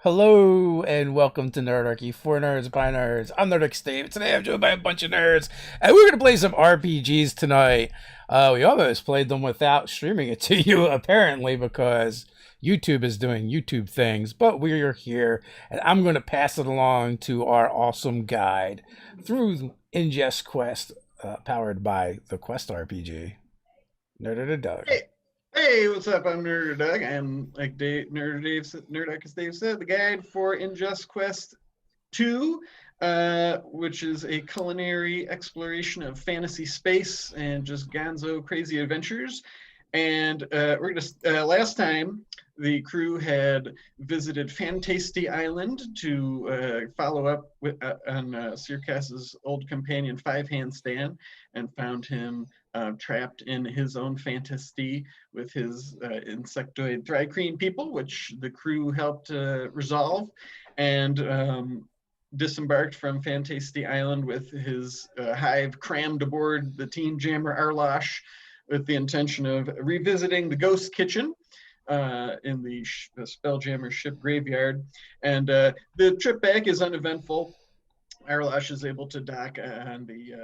Hello and welcome to Nerdarchy, for nerds by nerds. I'm Nerdic Steve. Today I'm joined by a bunch of nerds, and we're gonna play some RPGs tonight. We almost played them without streaming it to you, apparently, because YouTube is doing YouTube things. But we're here, and I'm gonna pass it along to our awesome guide through Ingest Quest, powered by the Quest RPG. Doug. Hey, hey, what's up? I'm Nerder Doug. I'm like Nerdic as Dave said, the guide for Ingest Quest 2, which is a culinary exploration of fantasy space and just gonzo crazy adventures. And we're gonna last time the crew had visited Fantasty Island to follow up on Circas's old companion Five Hand Stan, and found him trapped in his own fantasy with his insectoid Thrycreen people, which the crew helped resolve, and disembarked from Fantasty Island with his hive crammed aboard the Team Jammer Arlosh with the intention of revisiting the Ghost Kitchen in the SpellJammer ship graveyard. And the trip back is uneventful. Arlosh is able to dock on the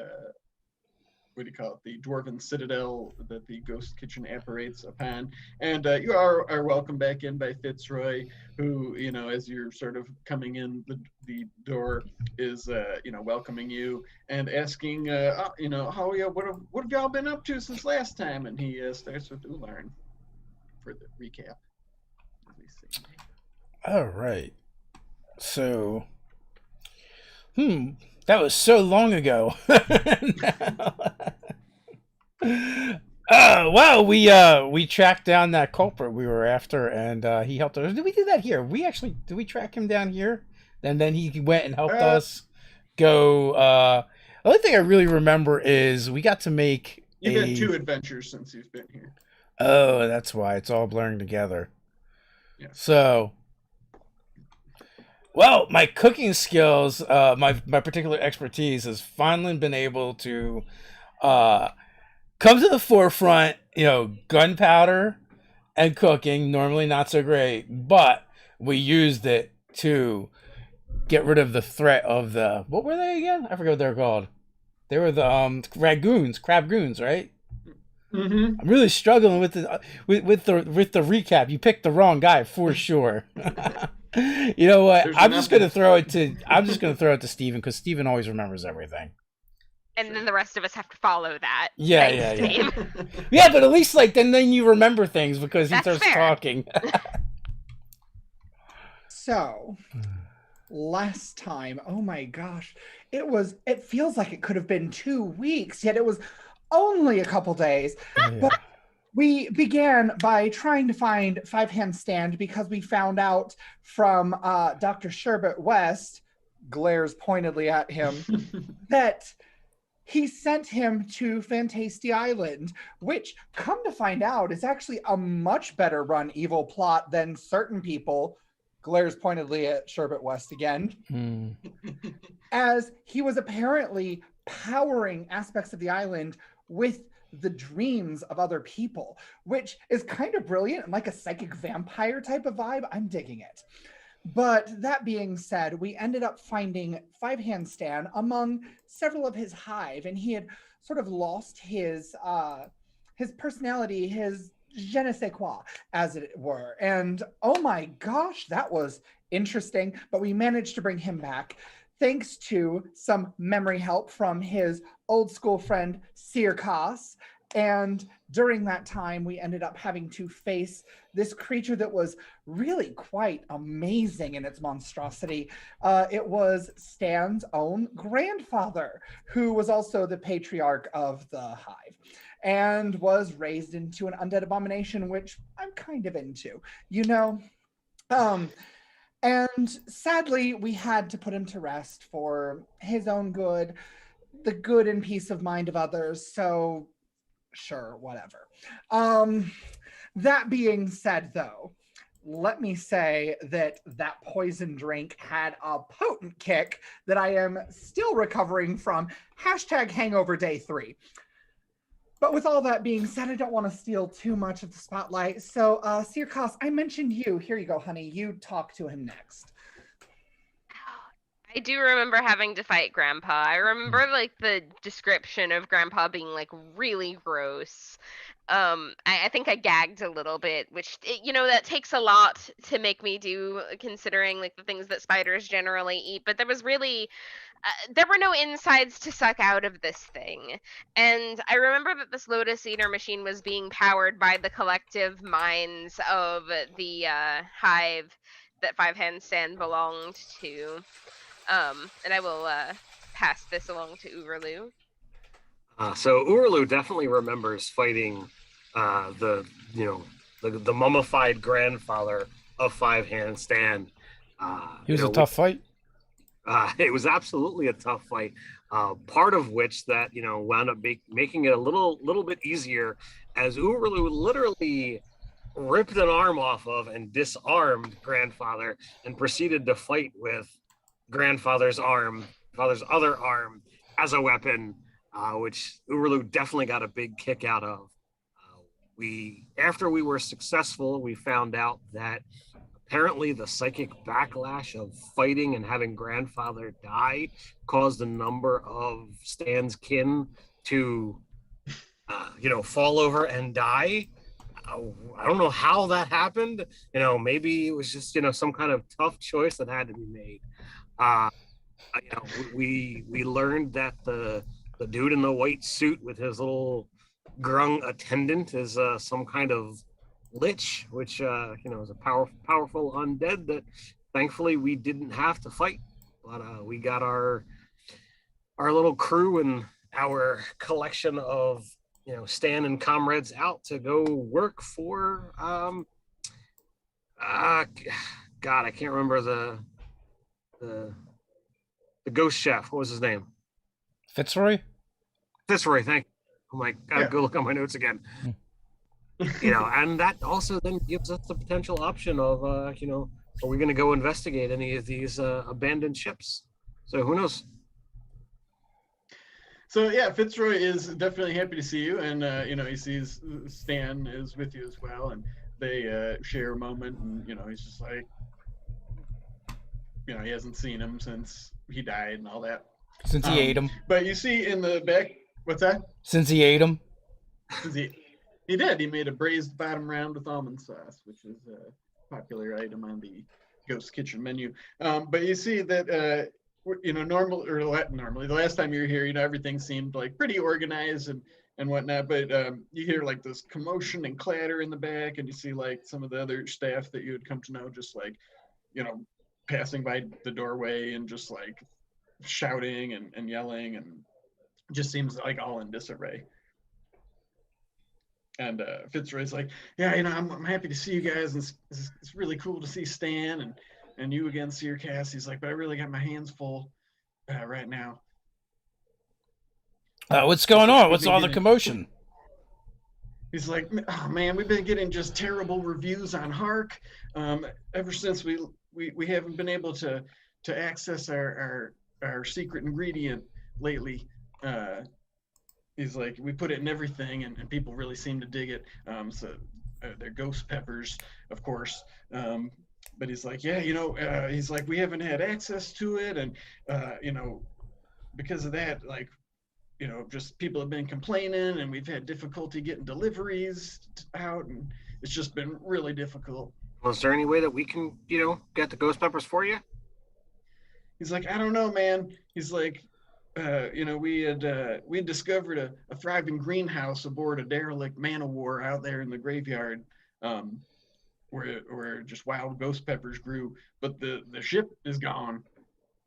the Dwarven Citadel that the Ghost Kitchen apparates upon. And you are welcomed back in by Fitzroy, who, as you're sort of coming in the door, is, welcoming you and asking, what have y'all been up to since last time? And he starts with Ularn for the recap. All right. So, that was so long ago. Well, we tracked down that culprit we were after, and he helped us. Did we do that here? Did we track him down here? And then he went and helped us go. The only thing I really remember is we got to make. You've had 2 adventures since you've been here. Oh, that's why it's all blurring together. Yeah. So, well, my cooking skills, my particular expertise has finally been able to come to the forefront. Gunpowder and cooking, normally not so great, but we used it to get rid of the threat of the, what were they again? I forget what they're called. They were the crab goons, right? Mm-hmm. I'm really struggling with the recap. You picked the wrong guy for sure. You know what? I'm just gonna throw it to Steven, because Steven always remembers everything. And then the rest of us have to follow that. Yeah. Yeah, but at least then you remember things because he starts talking. So, last time, oh my gosh, it feels like it could have been 2 weeks, yet it was only a couple days. Yeah. But we began by trying to find Five Hand Stand because we found out from Dr. Sherbet West, glares pointedly at him, that he sent him to Fantasty Island, which, come to find out, is actually a much better run evil plot than certain people, glares pointedly at Sherbet West again, as he was apparently powering aspects of the island with the dreams of other people, which is kind of brilliant and like a psychic vampire type of vibe. I'm digging it. But that being said, we ended up finding Five Hand Stan among several of his hive, and he had sort of lost his personality, his je ne sais quoi, as it were. And oh my gosh, that was interesting. But we managed to bring him back thanks to some memory help from his old school friend Circas. And during that time, we ended up having to face this creature that was really quite amazing in its monstrosity. It was Stan's own grandfather, who was also the patriarch of the hive, and was raised into an undead abomination, which I'm kind of into, and sadly, we had to put him to rest for his own good, the good and peace of mind of others. So, sure, whatever. That being said, though, let me say that poison drink had a potent kick that I am still recovering from. #hangover day 3. But with all that being said, I don't want to steal too much of the spotlight. So, Sirkos, I mentioned you. Here you go, honey. You talk to him next. I do remember having to fight Grandpa. I remember like the description of Grandpa being like really gross. I think I gagged a little bit, which that takes a lot to make me do, considering like the things that spiders generally eat. But there was really there were no insides to suck out of this thing. And I remember that this Lotus Eater machine was being powered by the collective minds of the hive that Five Hand Stand belonged to. And I will pass this along to Uberlu. So Urlu definitely remembers fighting the mummified grandfather of Five Hand Stand. He was a tough fight. It was absolutely a tough fight. Part of which that wound up making it a little bit easier, as Urlu literally ripped an arm off of and disarmed grandfather and proceeded to fight with grandfather's other arm as a weapon, which Urlu definitely got a big kick out of. After we were successful, we found out that apparently the psychic backlash of fighting and having grandfather die caused a number of Stan's kin to fall over and die. I don't know how that happened. Maybe it was just some kind of tough choice that had to be made. We learned that the dude in the white suit with his little grung attendant is some kind of lich, which is a powerful undead that thankfully we didn't have to fight. But we got our little crew and our collection of Stan and comrades out to go work for God, I can't remember the ghost chef. What was his name? Fitzroy, thank you. I'm like, gotta go look on my notes again. And that also then gives us the potential option of are we going to go investigate any of these abandoned ships? So who knows? So yeah, Fitzroy is definitely happy to see you, and he sees Stan is with you as well, and they share a moment, and he's just like, he hasn't seen him since he died and all that. since he ate him. But you see in the back, what's that? Since he ate him. He did. He made a braised bottom round with almond sauce, which is a popular item on the Ghost Kitchen menu. But you see that normally the last time you were here, everything seemed like pretty organized and whatnot. But you hear like this commotion and clatter in the back, and you see like some of the other staff that you had come to know, just like passing by the doorway and just like shouting and yelling, and just seems like all in disarray. And Fitzroy's like, yeah, I'm happy to see you guys, and it's really cool to see Stan and you again, Sirkos. He's like, but I really got my hands full right now. What's going on? What's all the commotion? He's like, oh man, we've been getting just terrible reviews on Hark. Ever since we haven't been able to access our secret ingredient lately. He's like, we put it in everything, and people really seem to dig it. So they're ghost peppers, of course. But he's like, yeah, he's like, we haven't had access to it, and because of that, like, just people have been complaining, and we've had difficulty getting deliveries out, and it's just been really difficult. Well, is there any way that we can, get the ghost peppers for you? He's like, I don't know, man. He's like, we had discovered a thriving greenhouse aboard a derelict man of war out there in the graveyard, where just wild ghost peppers grew, but the ship is gone.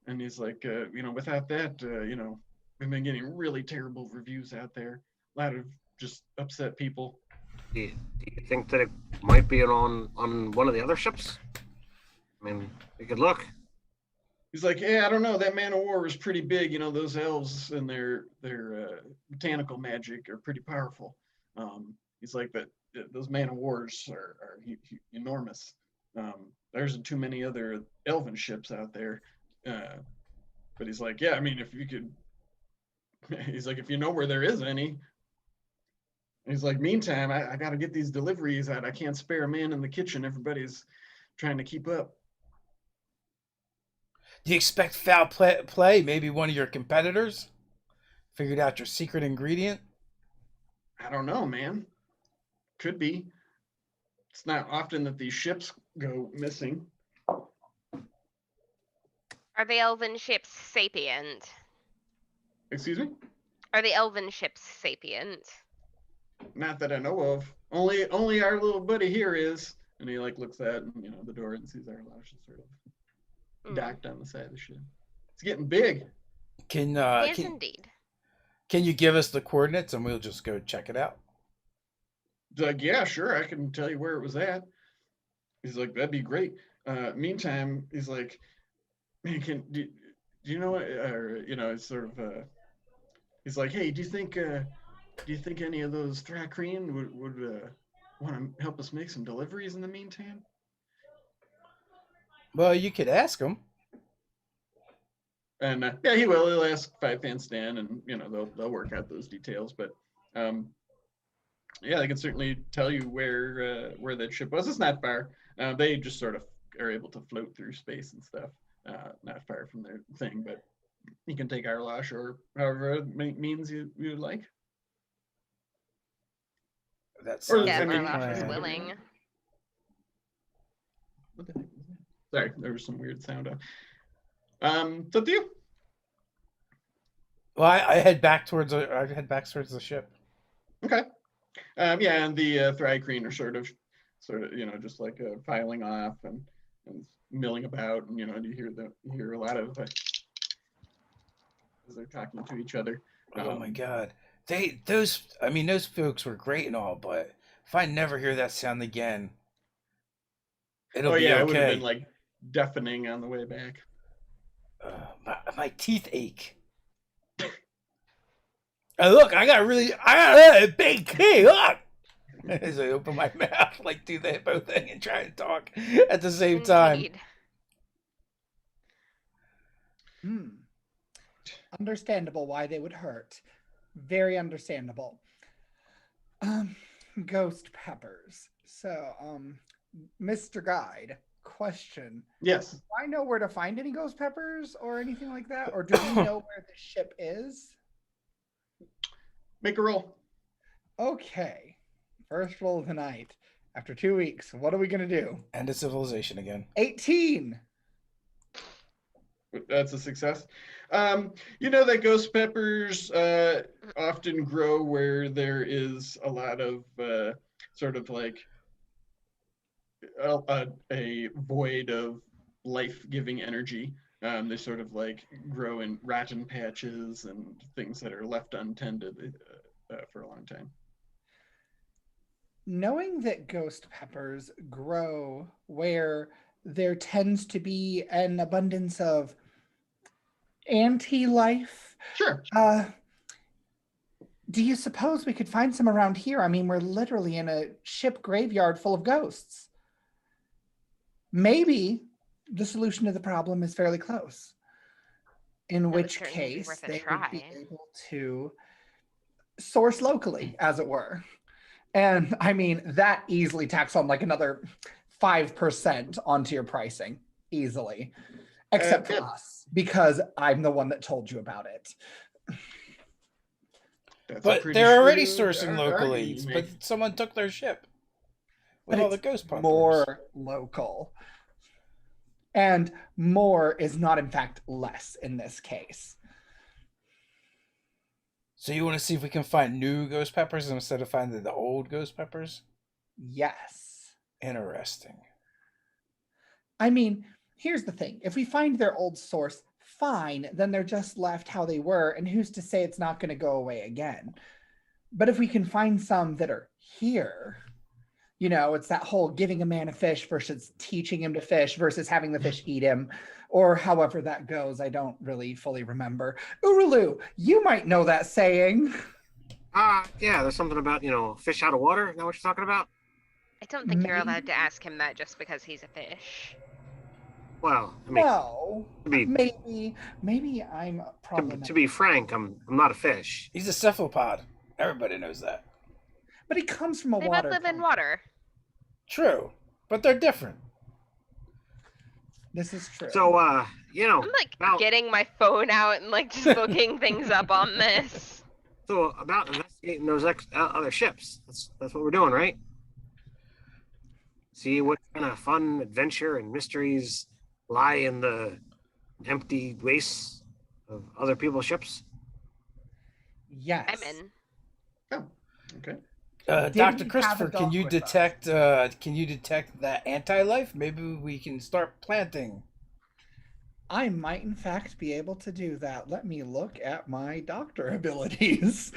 And he's like, without that, we've been getting really terrible reviews out there. A lot of just upset people. Do you think that it might be on one of the other ships? I mean, we could look. He's like, yeah, I don't know. That man of war was pretty big. Those elves and their botanical magic are pretty powerful. He's like, but those man of wars are enormous. There isn't too many other elven ships out there. But he's like, yeah, I mean, if you could, he's like, if you know where there is any. He's like, meantime, I got to get these deliveries out. I can't spare a man in the kitchen. Everybody's trying to keep up. Do you expect foul play? Maybe one of your competitors figured out your secret ingredient? I don't know, man. Could be. It's not often that these ships go missing. Are the elven ships sapient? Excuse me? Are the elven ships sapient? Not that I know of. Only our little buddy here is. And he like looks at the door and sees our lashes sort of docked on the side of the ship. It's getting big. Yes, indeed. Can you give us the coordinates and we'll just go check it out? He's like, yeah, sure, I can tell you where it was at. He's like, that'd be great. Meantime, he's like, man, do you know what? Or it's sort of. He's like, hey, do you think any of those Thrakreen would want to help us make some deliveries in the meantime? Well, you could ask him. And yeah, he will. He'll ask Five Fan Stan, and they'll work out those details. But yeah, they can certainly tell you where that ship was. It's not far. They just sort of are able to float through space and stuff. Not far from their thing, but you can take Arlash or however means you would like. That's Arlash is willing. What the heck was that? Sorry, there was some weird sound. It's up to you. Well, I head back towards the ship. Okay. Yeah, and the Thrakreen are sort of, just like filing off and milling about, and you hear a lot of as they're talking to each other. Oh my God, those folks were great and all, but if I never hear that sound again, it'll be okay. It would have been like deafening on the way back. My teeth ache. Look, I got a big key. Look, as I open my mouth, like do the hippo thing and try and talk at the same time. Understandable why they would hurt. Very understandable. Ghost peppers. So, Mr. Guide, question. Yes. Do I know where to find any ghost peppers or anything like that? Or do we know where the ship is? Make a roll. Okay. First roll of the night. After 2 weeks, what are we going to do? End of civilization again. 18. That's a success. That ghost peppers often grow where there is a lot of sort of like a void of life-giving energy. They sort of like grow in rotten patches and things that are left untended for a long time. Knowing that ghost peppers grow where there tends to be an abundance of anti-life. Sure. Do you suppose we could find some around here? I mean, we're literally in a ship graveyard full of ghosts. Maybe the solution to the problem is fairly close. In which case, they would be able to source locally, as it were. And I mean, that easily tacks on like another 5% onto your pricing, easily. Except for us, because I'm the one that told you about it. But they're already sourcing locally, but someone took their ship with all the ghost pumpers. More local. And more is not, in fact, less in this case. So you want to see if we can find new ghost peppers instead of finding the old ghost peppers? Yes. Interesting. I mean, here's the thing. If we find their old source, fine, then they're just left how they were, and who's to say it's not going to go away again? But if we can find some that are here, it's that whole giving a man a fish versus teaching him to fish versus having the fish eat him, or however that goes. I don't really fully remember. Urulu, you might know that saying. Yeah, there's something about, fish out of water. Is that what you're talking about? I don't think you're allowed to ask him that just because he's a fish. Well, I mean, no, maybe I'm problematic. To be frank, I'm not a fish. He's a cephalopod. Everybody knows that. but he comes from a They water. both live in planet. water. True, but they're different. This is true. So, you know, I'm like about, getting my phone out and like just looking things up on this. so about investigating those other ships. That's what we're doing, right? See what kind of fun, adventure, and mysteries lie in the empty wastes of other people's ships. Yes. I'm in. Oh, okay. Did Dr. we have Christopher, a can dog you with us? detect that anti-life? Maybe we can start planting. I might, in fact, be able to do that. Let me look at my doctor abilities.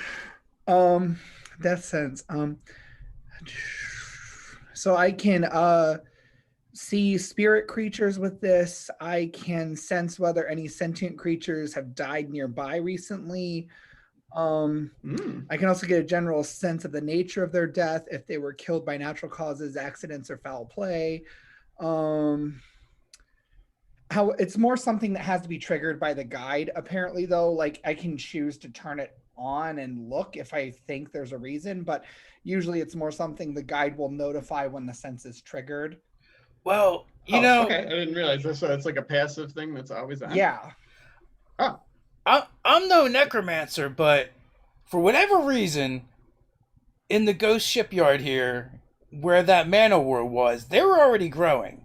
Death sense. So I can see spirit creatures with this. I can sense whether any sentient creatures have died nearby recently. I can also get a general sense of the nature of their death, if they were killed by natural causes, accidents, or foul play. How it's more something that has to be triggered by the guide, apparently, though. Like, I can choose to turn it on and look if I think there's a reason, but usually it's more something the guide will notify when the sense is triggered. Well, you know, Okay, I didn't realize this. So it's like a passive thing that's always on. Yeah. Oh, I'm no necromancer, but for whatever reason, in the ghost shipyard here, where that man-o-war was, they were already growing.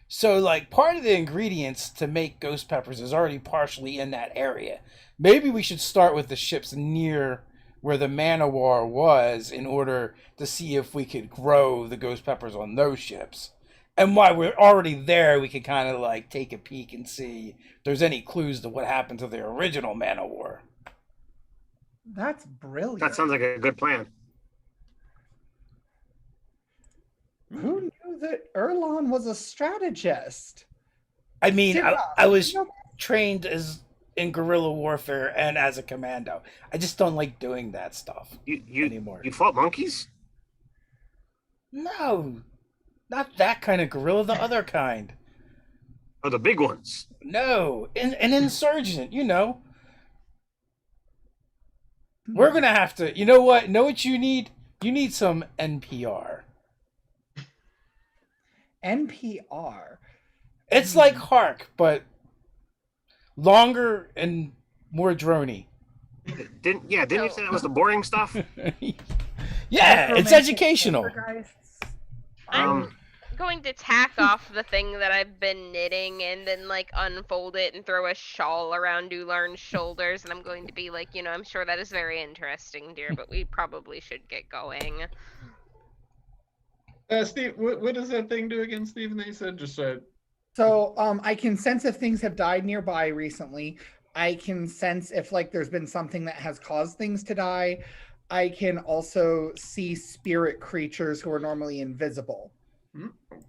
So, like, part of the ingredients to make ghost peppers is already partially in that area. Maybe we should start with the ships near where the man-o-war was in order to see if we could grow the ghost peppers on those ships. And while we're already there, we could kind of, like, take a peek and see if there's any clues to what happened to the original man-o-war. That's brilliant. That sounds like a good plan. Who knew that Erlon was a strategist? I mean, Sarah, I was you know- trained as in guerrilla warfare and as a commando. I just don't like doing that stuff You anymore. you fought monkeys? No, not that kind of guerrilla, the other kind. Oh, the big ones. No, an insurgent, you know. We're gonna have to, you know what? Know what you need? You need some NPR. NPR. It's like Hark, but longer and more drony. Didn't you say that was the boring stuff? Yeah, it's Necromantic educational. poltergeists. I'm going to tack off the thing that I've been knitting and then like unfold it and throw a shawl around Ularn's shoulders, and I'm going to be like, I'm sure that is very interesting, dear, but we probably should get going. Steve, what does that thing do again, Stephen? That you said just So I can sense if things have died nearby recently. I can sense if like there's been something that has caused things to die. I can also see spirit creatures who are normally invisible.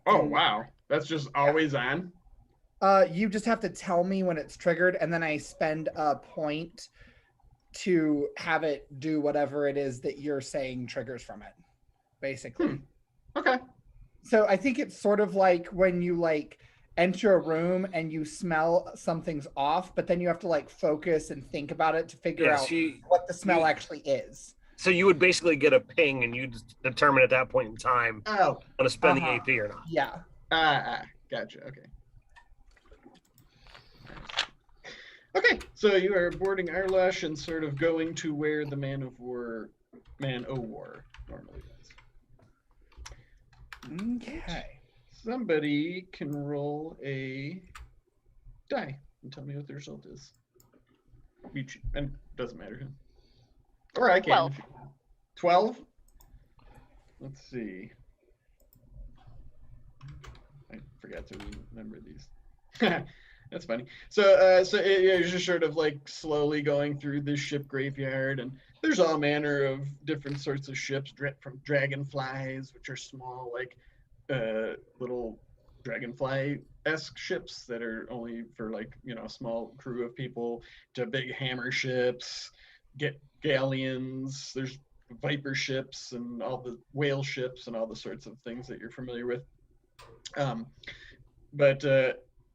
Oh wow, that's just always on. You just have to tell me when it's triggered, and then I spend a point to have it do whatever it is that you're saying triggers from it, basically. Okay. So I think it's sort of like when you like enter a room and you smell something's off, but then you have to like focus and think about it to figure out what the smell actually is. So you would basically get a ping, and you determine at that point in time Oh. want to spend the AP or not. Yeah. Gotcha. Okay. Okay, so you are boarding Arlush and sort of going to where the man-o-war normally is. Okay. Somebody can roll a die and tell me what the result is. Each, and doesn't matter who. Or I can. 12. 12? Let's see. I forgot to remember these. That's funny. So, you're just sort of like slowly going through this ship graveyard, and there's all manner of different sorts of ships, from dragonflies, which are small, like little dragonfly-esque ships that are only for like a small crew of people, to big hammer ships, galleons. There's viper ships and all the whale ships and all the sorts of things that you're familiar with. But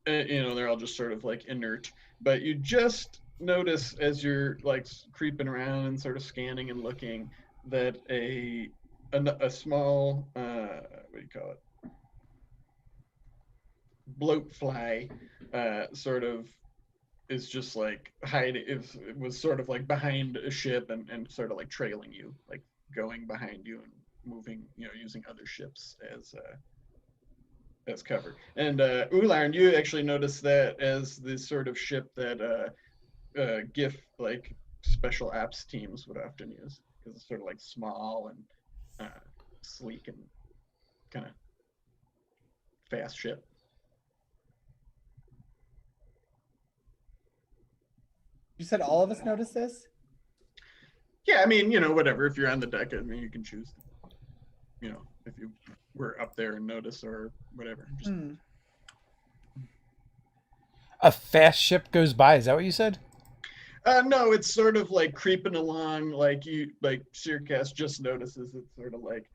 they're all just sort of like inert. But you just notice as you're like creeping around and sort of scanning and looking that a a small what do you call it? Bloatfly, sort of is just like hiding. It was sort of like behind a ship and sort of like trailing you, like going behind you and moving, using other ships as cover. And Ularn, you actually noticed that as the sort of ship that GIF like special ops teams would often use, because it's sort of like small and sleek and kind of fast ship. You said all of us noticed this? Yeah, I mean, whatever. If you're on the deck, I mean, you can choose. If you were up there and notice or whatever. Just... A fast ship goes by. Is that what you said? No, it's sort of like creeping along. Like Searcast just notices it sort of like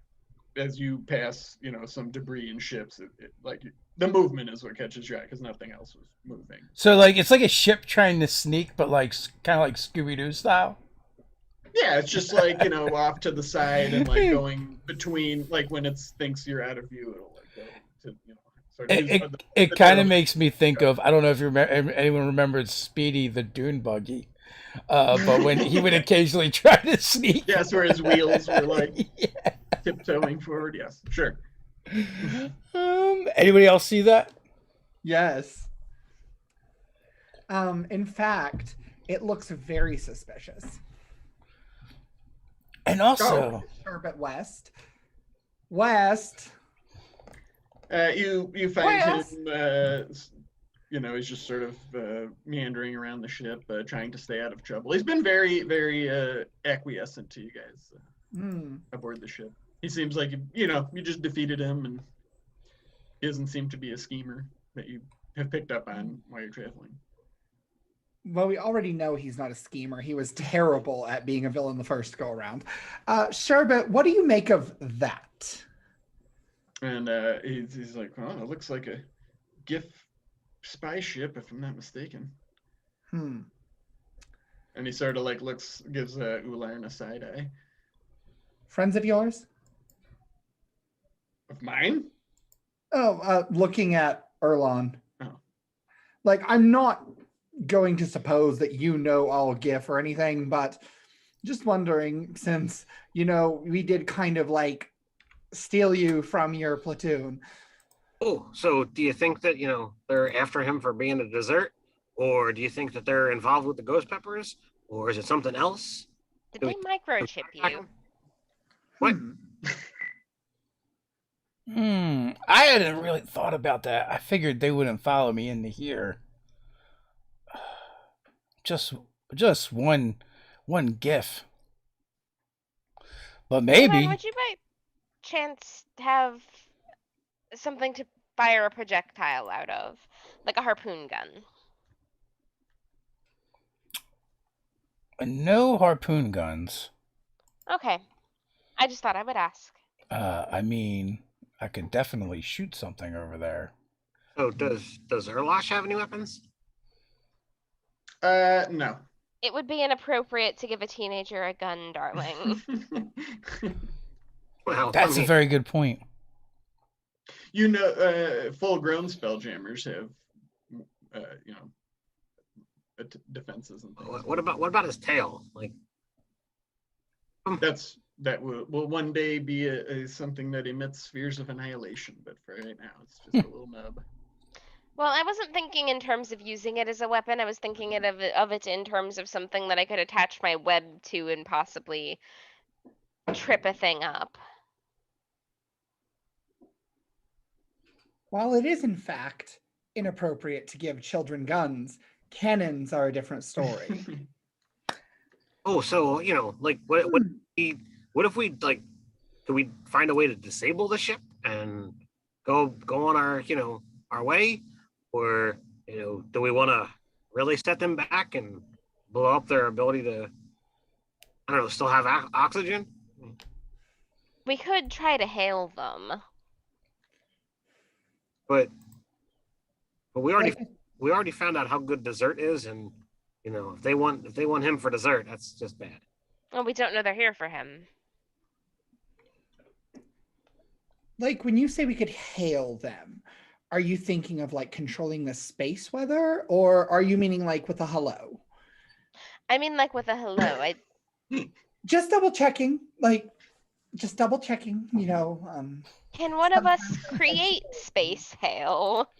as you pass, some debris and ships. The movement is what catches your eye because nothing else was moving. So like it's like a ship trying to sneak, but like kind of like Scooby-Doo style. Yeah, it's just like off to the side and like going between, like when it thinks you're out of view, it'll like go to sort of it kind of makes me think of, I don't know if you anyone remembers Speedy the Dune buggy, but when he would occasionally try to sneak. Yes, where his wheels were like tiptoeing forward. Yes, sure. Anybody else see that? Yes. In fact, it looks very suspicious. And also, Sherbet West. You find him. He's just sort of meandering around the ship, trying to stay out of trouble. He's been very, very acquiescent to you guys aboard the ship. He seems like you just defeated him, and he doesn't seem to be a schemer that you have picked up on while you're traveling. Well, we already know he's not a schemer. He was terrible at being a villain the first go around. Sherbet, what do you make of that? And he's like, oh, it looks like a GIF spy ship, if I'm not mistaken. And he sort of like gives Ularn a side eye. Friends of yours? Of mine? Oh, looking at Erlon. Oh. Like, I'm not going to suppose that you know all GIF or anything, but just wondering, since, we did kind of like steal you from your platoon. Oh, so do you think that, they're after him for being a dessert? Or do you think that they're involved with the ghost peppers? Or is it something else? Did they microchip you? What? I hadn't really thought about that. I figured they wouldn't follow me into here. Just one GIF. But maybe. Would you by chance have something to fire a projectile out of, like a harpoon gun? No harpoon guns. Okay, I just thought I would ask. I mean, I could definitely shoot something over there. So does Erlosh have any weapons? No. It would be inappropriate to give a teenager a gun, darling. Well, That's a very good point. Full-grown spelljammers have, defenses and things. What about his tail? Like, that will one day be something that emits spheres of annihilation, but for right now, it's just a little nub. Well, I wasn't thinking in terms of using it as a weapon. I was thinking of it in terms of something that I could attach my web to and possibly trip a thing up. While it is, in fact, inappropriate to give children guns, cannons are a different story. oh, so, like, what if we, like, could we find a way to disable the ship and go on our way? Or, do we want to really set them back and blow up their ability to, I don't know, still have oxygen? We could try to hail them. But we already found out how good dessert is, and if they want him for dessert, that's just bad. Well, we don't know they're here for him. like when you say we could hail them, are you thinking of like controlling the space weather, or are you meaning like with a hello? I mean, like with a hello. Just double checking, like just double checking, you know. Can one of us Sometimes create space hail?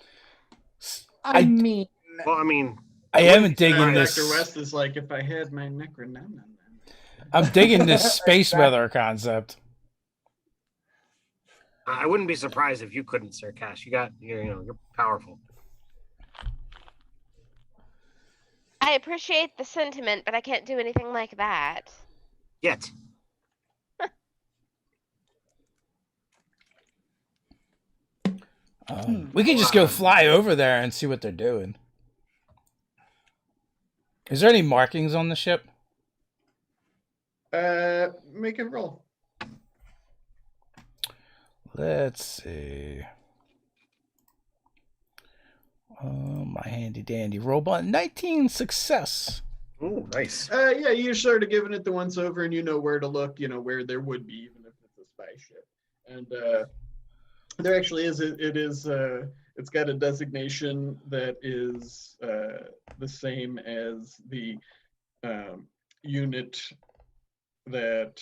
I mean, Well, I mean, I am digging Dr. this. West is like, if I had my necronomicon. I'm digging this space weather concept. I wouldn't be surprised if you couldn't, Sir Cash. You're powerful. I appreciate the sentiment, but I can't do anything like that. Yet. We can just go fly over there and see what they're doing. Is there any markings on the ship? Make it roll. Let's see. My handy dandy roll button. 19 success. Oh, nice. Yeah, you're sort of giving it the once over, and you know where to look. You know where there would be, even if it's a spaceship. And there actually is. It's got a designation that is the same as the unit that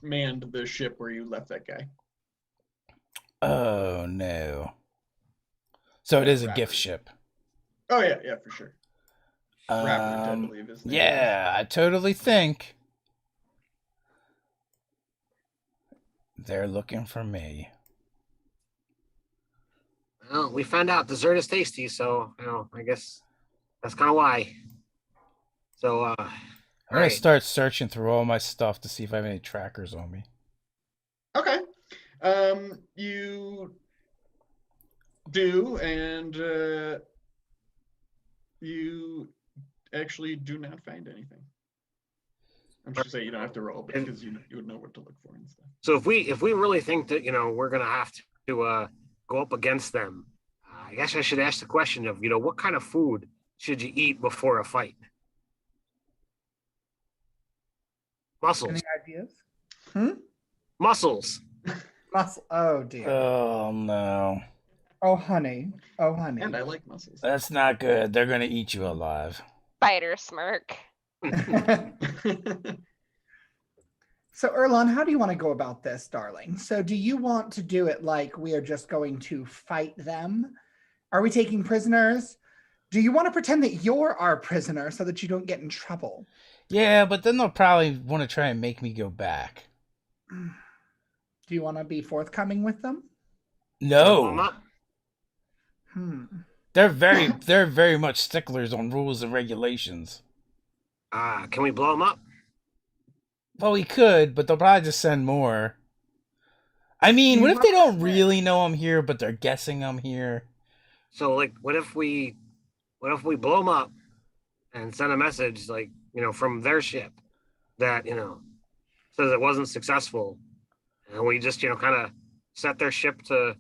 manned the ship where you left that guy. Oh no. So it is a gift ship. Oh yeah, for sure. Robert, I believe his name. Yeah, I totally think they're looking for me. Well, we found out dessert is tasty, so I guess that's kind of why. So, I'm gonna start searching through all my stuff to see if I have any trackers on me. Okay. You do, and you actually do not find anything. I'm sure say you don't have to roll because you would know what to look for and stuff. So if we really think that we're gonna have to go up against them, I guess I should ask the question of what kind of food should you eat before a fight? Mussels. any ideas? Mussels. Muscle. Oh dear. Oh no. Oh honey. Oh honey. And I like mussels. That's not good. They're gonna eat you alive. Spider smirk. So Erlon, how do you want to go about this, darling? So do you want to do it like we are just going to fight them? Are we taking prisoners? Do you want to pretend that you're our prisoner so that you don't get in trouble? Yeah, but then they'll probably want to try and make me go back. Do you want to be forthcoming with them? No. They're very much sticklers on rules and regulations. Can we blow them up? Well, we could, but they'll probably just send more. I mean, what if they don't really know I'm here, but they're guessing I'm here? So, like, what if we blow them up and send a message, like, from their ship that, says it wasn't successful, and we just, kind of set their ship to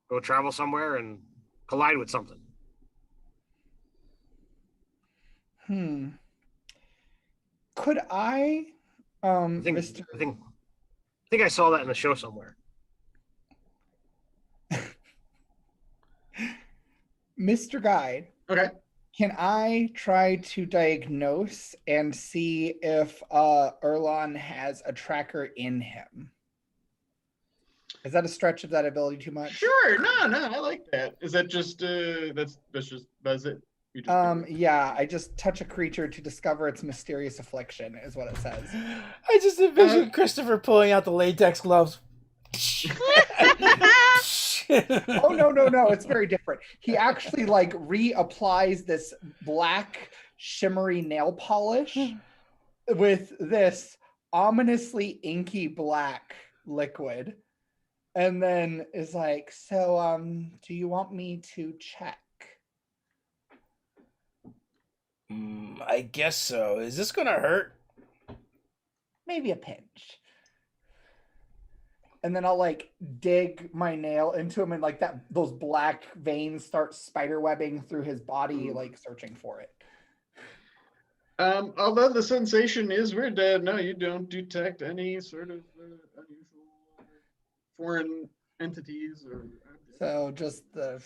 go travel somewhere and collide with something? Could I, I think I saw that in the show somewhere. Mr. Guide, Okay. can I try to diagnose and see if Erlon has a tracker in him? Is that a stretch of that ability too much? Sure. No, I like that. Is that just that's just does it? You just Yeah, I just touch a creature to discover its mysterious affliction is what it says. I just envisioned Christopher pulling out the latex gloves. Oh no, it's very different. He actually like reapplies this black shimmery nail polish with this ominously inky black liquid, and then is like, so do you want me to check? I guess so. Is this gonna hurt? Maybe a pinch. And then I'll like dig my nail into him, and like those black veins start spider webbing through his body, like searching for it. Although the sensation is weird, no, you don't detect any sort of unusual foreign entities or. So just the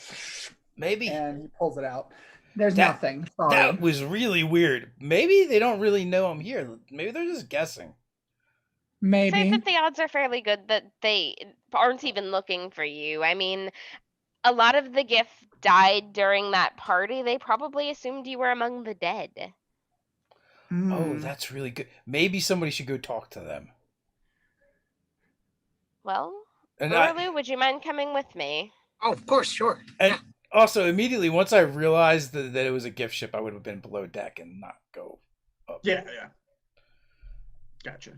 Maybe and he pulls it out. There's That- nothing. Sorry. that was really weird. Maybe they don't really know I'm here. Maybe they're just guessing. I'd say Maybe. that the odds are fairly good that they aren't even looking for you. I mean, a lot of the GIF died during that party. They probably assumed you were among the dead. Oh, Hmm. that's really good. Maybe somebody should go talk to them. Well, And Urlu, would you mind coming with me? Oh, of course, sure. and also immediately once I realized that it was a gift ship, I would have been below deck and not go up. Yeah. Gotcha.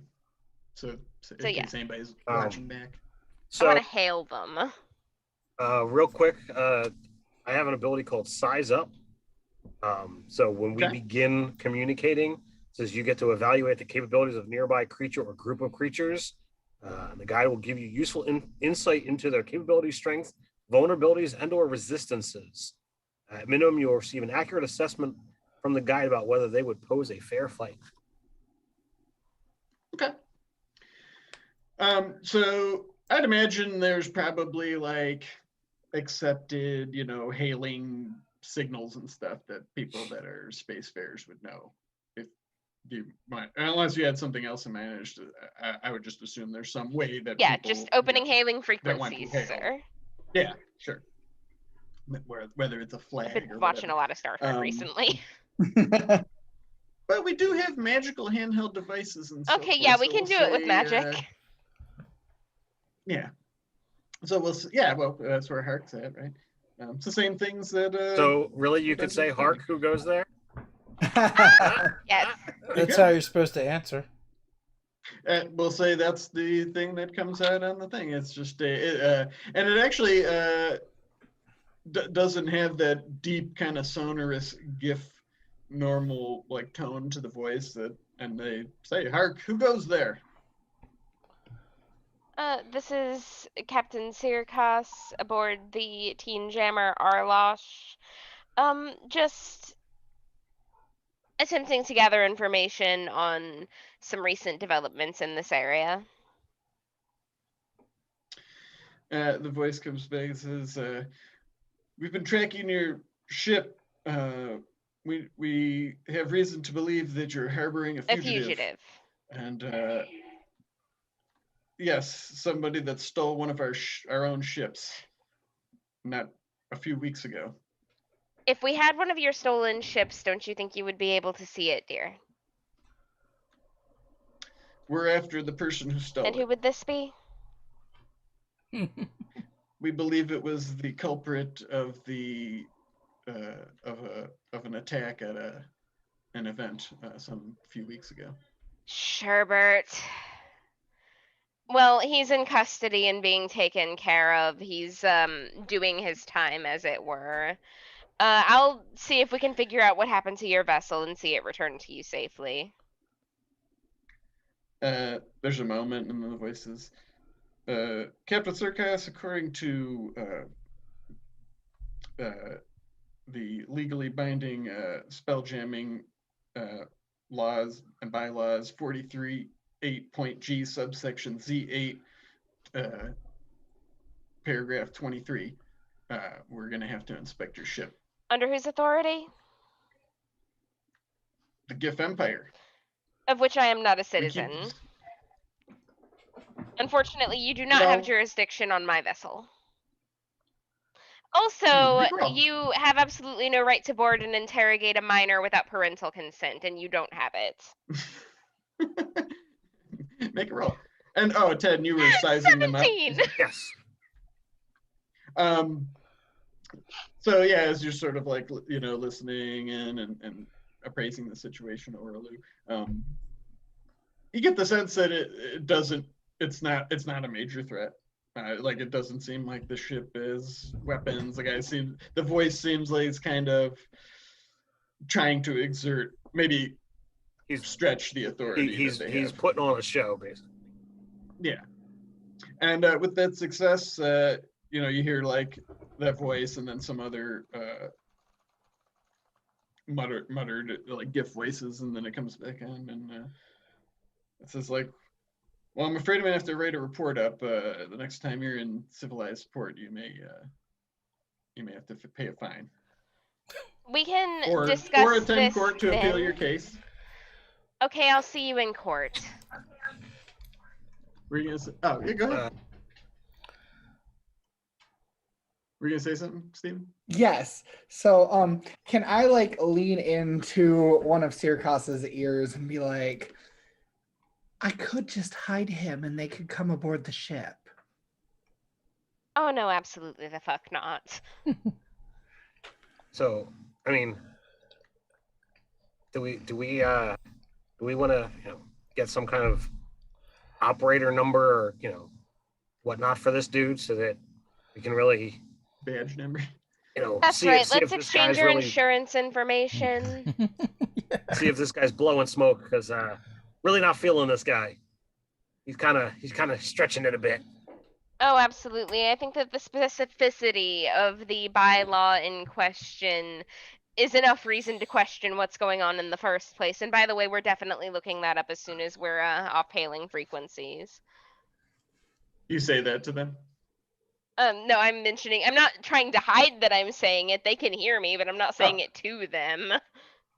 So in So, case anybody's Um, watching back. I So, want to hail them. real quick, I have an ability called Size Up. So when we Okay. begin communicating, it says you get to evaluate the capabilities of nearby creature or group of creatures. The guide will give you useful insight into their capabilities, strength, vulnerabilities, and/or resistances. At minimum, you will receive an accurate assessment from the guide about whether they would pose a fair fight. Okay. So I'd imagine there's probably like accepted, hailing signals and stuff that people that are spacefarers would know. If you might, unless you had something else to manage, I would just assume there's some way that. Yeah, people, just opening hailing that want to frequencies, hail. sir. Yeah, sure. Whether it's a flag I've been or watching whatever. a lot of Star Trek recently. But we do have magical handheld devices and so Okay, forth, yeah, we so can we'll do it with say, magic. Yeah. So well, that's where Hark's at, right? It's the same things that. So really, you could that's say the Hark, who goes there? Yes. That's how you're supposed to answer. We'll say that's the thing that comes out on the thing. It's just and it actually doesn't have that deep kind of sonorous GIF normal like tone to the voice that, and they say, "Hark, who goes there?" This is Captain Sirkas aboard the Teen Jammer Arlosh. Just attempting to gather information on some recent developments in this area. The voice comes back and says, "We've been tracking your ship. We have reason to believe that you're harboring a fugitive. And yes, somebody that stole one of our own ships, not a few weeks ago. If we had one of your stolen ships, don't you think you would be able to see it, dear? We're after the person who stole And who it. would this be? We believe it was the culprit of the of an attack at an event some few weeks ago." Sherbert. Well, he's in custody and being taken care of. He's doing his time, as it were. I'll see if we can figure out what happened to your vessel and see it return to you safely. There's a moment, and then the voice says, "Captain Sirkas, according to the legally binding spelljamming laws and bylaws 43.8.g subsection Z8 paragraph 23, we're going to have to inspect your ship." Under whose authority? The GIF Empire. Of which I am not a We keep- citizen. Unfortunately, you do not have No. jurisdiction on my vessel. Also, Big roll. you have absolutely no right to board and interrogate a minor without parental consent, and you don't have it. Make a roll. And Ted, you were sizing them up. 17! Yes. So yeah, as you're sort of like listening in and appraising the situation orally, you get the sense that it's not a major threat. Like it doesn't seem like the ship is weapons. The voice seems like it's kind of trying to exert, maybe stretch the authority. He's putting on a show, basically. Yeah. And with that success, you hear like that voice and then some other muttered like GIF voices, and then it comes back on and it says like, Well, I'm afraid I'm gonna have to write a report up. The next time you're in civilized port, you may have to pay a fine We can or discuss attend this court to appeal your then. case. Okay, I'll see you in court. Were you gonna say? Oh, yeah, go ahead. Uh, Were you gonna say something, Steven? Yes. So, can I like lean into one of Sirkas's ears and be like, I could just hide him and they could come aboard the ship. Oh no, absolutely the fuck not. So, I mean, do we want to get some kind of operator number or whatnot for this dude so that we can really Badge number. That's see, right. see Let's if this exchange guy's your really insurance information. see if this guy's blowing smoke because really not feeling this guy. He's kind of stretching it a bit. Oh, absolutely. I think that the specificity of the bylaw in question is enough reason to question what's going on in the first place. And by the way, we're definitely looking that up as soon as we're off hailing frequencies. You say that to them? No, I'm not trying to hide that I'm saying it. They can hear me, but I'm not saying it to them.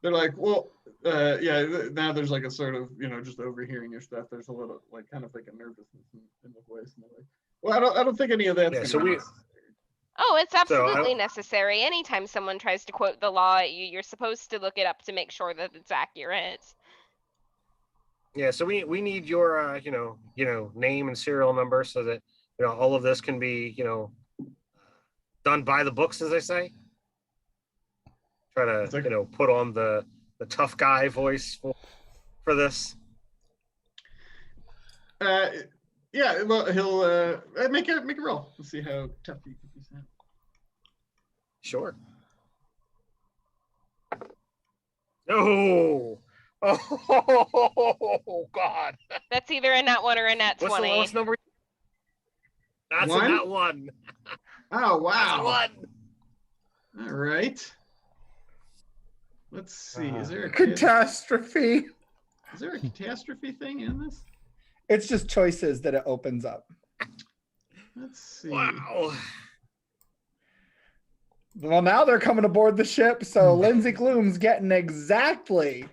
They're like, well, yeah. Now there's like a sort of, just overhearing your stuff. There's a little, like, kind of like a nervousness in the voice. And they're like, well, I don't think any of that's Yeah, gonna so be we- necessary. Oh, it's So, absolutely necessary. Anytime someone tries to quote the law at you, you're supposed to look it up to make sure that it's accurate. Yeah, so we need your name and serial number so that all of this can be done by the books, as they say. Try to It's like- put on the tough guy voice for this. Yeah. Well, he'll make a roll. Let's see how tough you can sound. Sure. Oh, oh God! That's either a nat 1 or a nat What's the 20. lowest number? That's One? a nat 1. Oh, That's a wow. 1. All right. Let's see. Is there a Catastrophe. Is there a catastrophe thing in this? It's just choices that it opens up. Let's see. Wow. Well, now they're coming aboard the ship, so Lindsay Gloom's getting exactly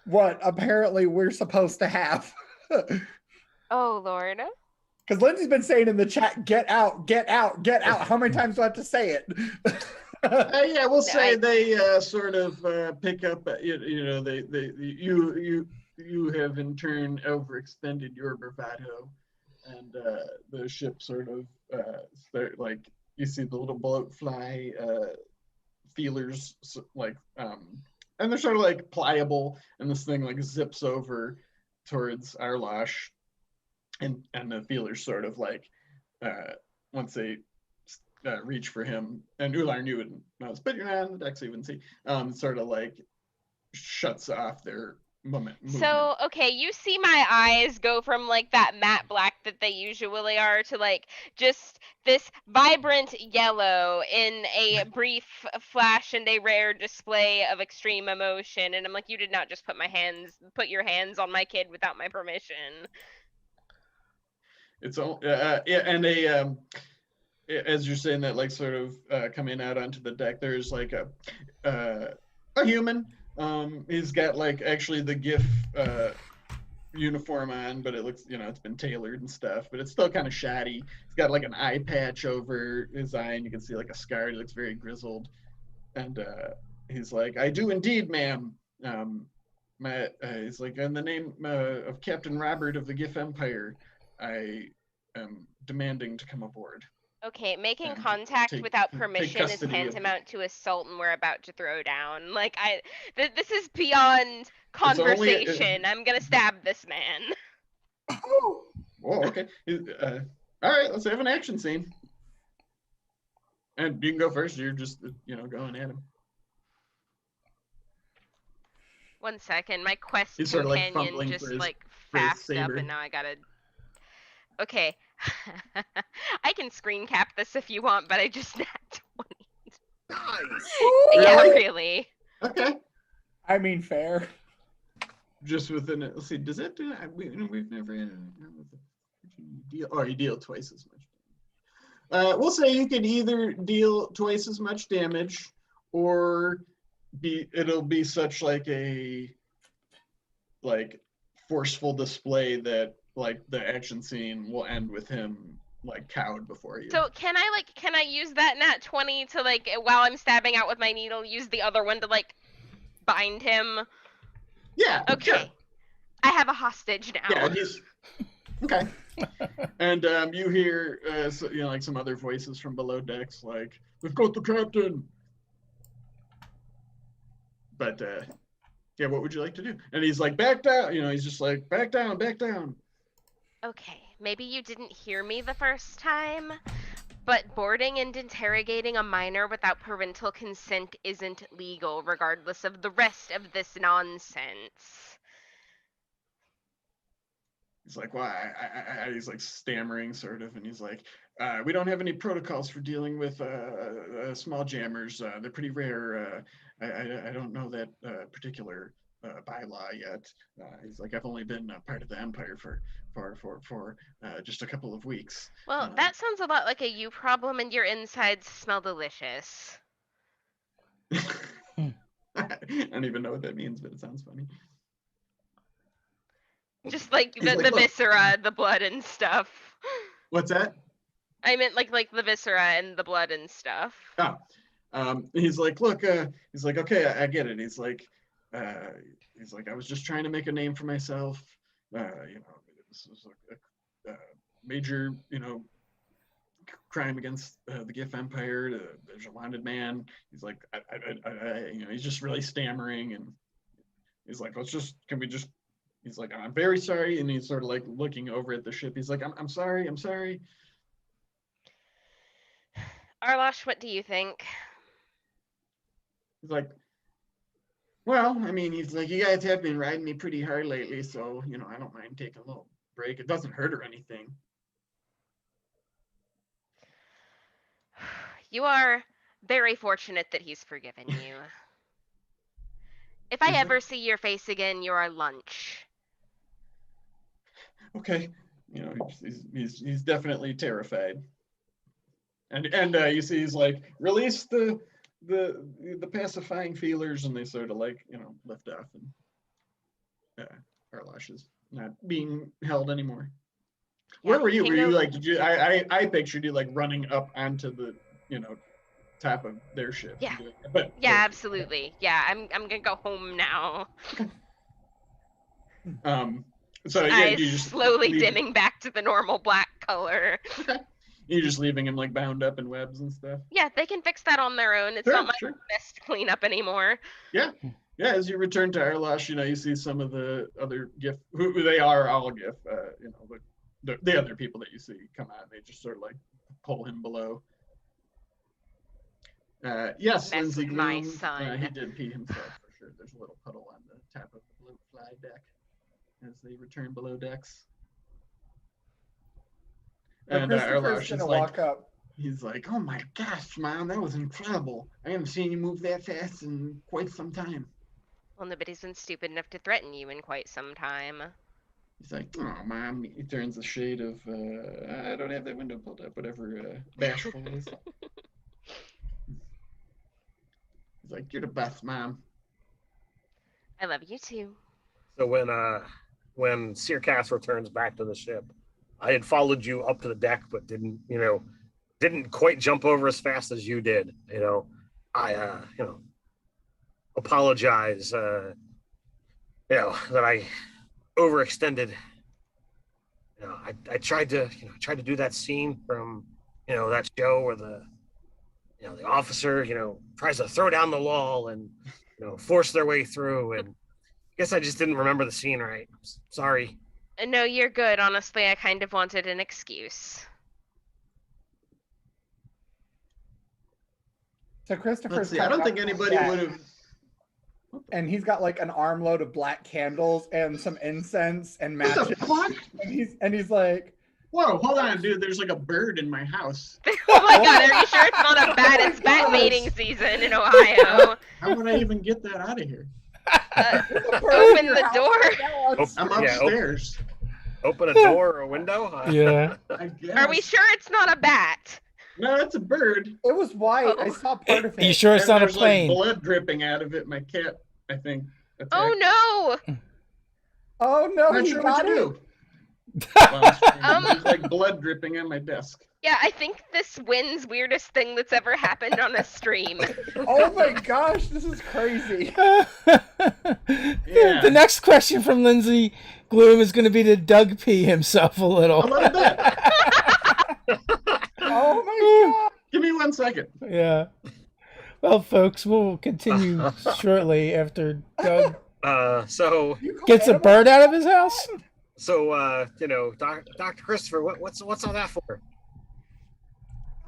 what apparently we're supposed to have. Oh, Lord. Because Lindsay's been saying in the chat, get out, get out, get out. How many times do I have to say it? Yeah, we'll say they sort of pick up. You have in turn overextended your bravado, and the ship sort of start, like, you see the little boat fly feelers, like, and they're sort of like pliable, and this thing like zips over towards Arlash, and the feelers sort of like once they reach for him, and Ular knew it knows, but you're not on the deck, so you wouldn't see. Sort of like shuts off their movement. So, okay, you see my eyes go from like that matte black that they usually are to like just this vibrant yellow in a brief flash and a rare display of extreme emotion. And I'm like, you did not just put your hands on my kid without my permission. It's all yeah, and as you're saying that, like, sort of coming out onto the deck, there's like a human. He's got like actually the GIF uniform on, but it looks, it's been tailored and stuff, but it's still kind of shoddy. He's got like an eye patch over his eye, and you can see like a scar. He looks very grizzled, and he's like, "I do indeed, ma'am. He's like, in the name of Captain Robert of the GIF Empire, I am demanding to come aboard." Okay, making And contact take- without take permission is custody of- tantamount to assault, and we're about to throw down. Like, this is beyond only- conversation. I'm gonna stab this man. Oh, okay. All right, let's have an action scene. And you can go first. You're just, going at him. 1 second, my quest He's sort of, like, companion fumbling just for his like saber. fast up, and now I gotta. Okay, I can screen cap this if you want, but I just nat 20. Nice. Yeah, Really? really. Okay. I mean, fair. just within it. Let's see, does that do that? We've never had a deal. Oh, you deal twice as much. We'll say you can either deal twice as much damage, or it'll be such like a forceful display that like the action scene will end with him like cowed before you. So can I use that nat 20 to like while I'm stabbing out with my needle, use the other one to like bind him? Yeah. Okay. Sure. I have a hostage now. Yeah, he's okay. And you hear like some other voices from below decks, like, "We've got the captain." But yeah, what would you like to do? And he's like, "Back down." He's just like, "Back down, back down." Okay, maybe you didn't hear me the first time, but boarding and interrogating a minor without parental consent isn't legal, regardless of the rest of this nonsense. He's like, "Well, he's like stammering sort of, and he's like, "We don't have any protocols for dealing with small jammers. They're pretty rare. I don't know that particular bylaw yet." He's like, "I've only been part of the Empire for just a couple of weeks." Well, that sounds a lot like a you problem, and your insides smell delicious. I don't even know what that means, but it sounds funny. Just like He's the like, "Look." viscera, the blood and stuff. What's that? I meant like the viscera and the blood and stuff. Oh, he's like, "Look," he's like, "Okay, I get it." He's like, "I was just trying to make a name for myself. This was a major, crime against the GIF Empire. There's a wanted man." He's like, he's just really stammering, and he's like, can we just?" He's like, "I'm very sorry," and he's sort of like looking over at the ship. He's like, I'm sorry. Arlosh, what do you think? He's like, "Well, I mean," he's like, "you guys have been riding me pretty hard lately, so, I don't mind taking a little break. It doesn't hurt or anything." You are very fortunate that he's forgiven you. If I Is ever it? see your face again, you're our lunch. Okay. He's definitely terrified. And you see he's like, "Release the pacifying feelers," and they sort of like, lift off, and Arlosh is not being held anymore. Yeah, Where were you? can Were you go- like, I pictured you like running up onto the, top of their ship. Yeah. But Yeah, absolutely. Yeah, I'm gonna go home now. So yeah, Eyes you just slowly leave- dimming back to the normal black color. You're just leaving him like bound up in webs and stuff. Yeah, they can fix that on their own. It's not my best cleanup anymore. Yeah, as you return to Arlosh, you see some of the other GIF, who they are all GIF, the other people that you see come out, they just sort of like pull him below. Yes, Mess Lindsay with my Gloom, son. he did pee himself for sure. There's a little puddle on the top of the blue fly deck as they return below decks. And Christopher's Arlosh gonna is like, walk up. he's like, "Oh my gosh, Mom, that was incredible. I haven't seen you move that fast in quite some time." Well, nobody's been stupid enough to threaten you in quite some time. He's like, "Oh, Mom." He turns the shade of, I don't have that window pulled up, whatever bashful is. He's like, "You're the best, Mom." I love you too. So when Searcast returns back to the ship, I had followed you up to the deck, but didn't quite jump over as fast as you did. I apologize. That I overextended. I tried to do that scene from that show where the officer tries to throw down the wall and force their way through, and I guess I just didn't remember the scene right. Sorry. No, you're good. Honestly, I kind of wanted an excuse. So Christopher's Let's see. I don't think anybody would have. And he's got like an armload of black candles and some incense and What matches. the fuck? And he's like, Whoa, hold on, dude. There's like a bird in my house. Oh my god, are you sure it's not a bat? It's bat mating season in Ohio. How would I even get that out of here? Open the door. I'm Yeah, upstairs. Open a door or a window. Yeah. I guess. Are we sure it's not a bat? No, it's a bird. It was white. I Oh. saw part of it. You sure it's And not a there's, plane? like blood dripping out of it. My cat, I think. Oh no! Oh no, I'm not he sure what got to it. do. There's like blood dripping on my desk. Yeah, I think this wins weirdest thing that's ever happened on a stream. Oh my gosh, this is crazy. The next question from Lindsay Gloom is going to be to Doug P himself a little. A little bit. Oh my god. Give me 1 second. Yeah. Well, folks, we'll continue shortly after Doug So You call gets a animals bird out of his house. Dr. Christopher, what's all that for?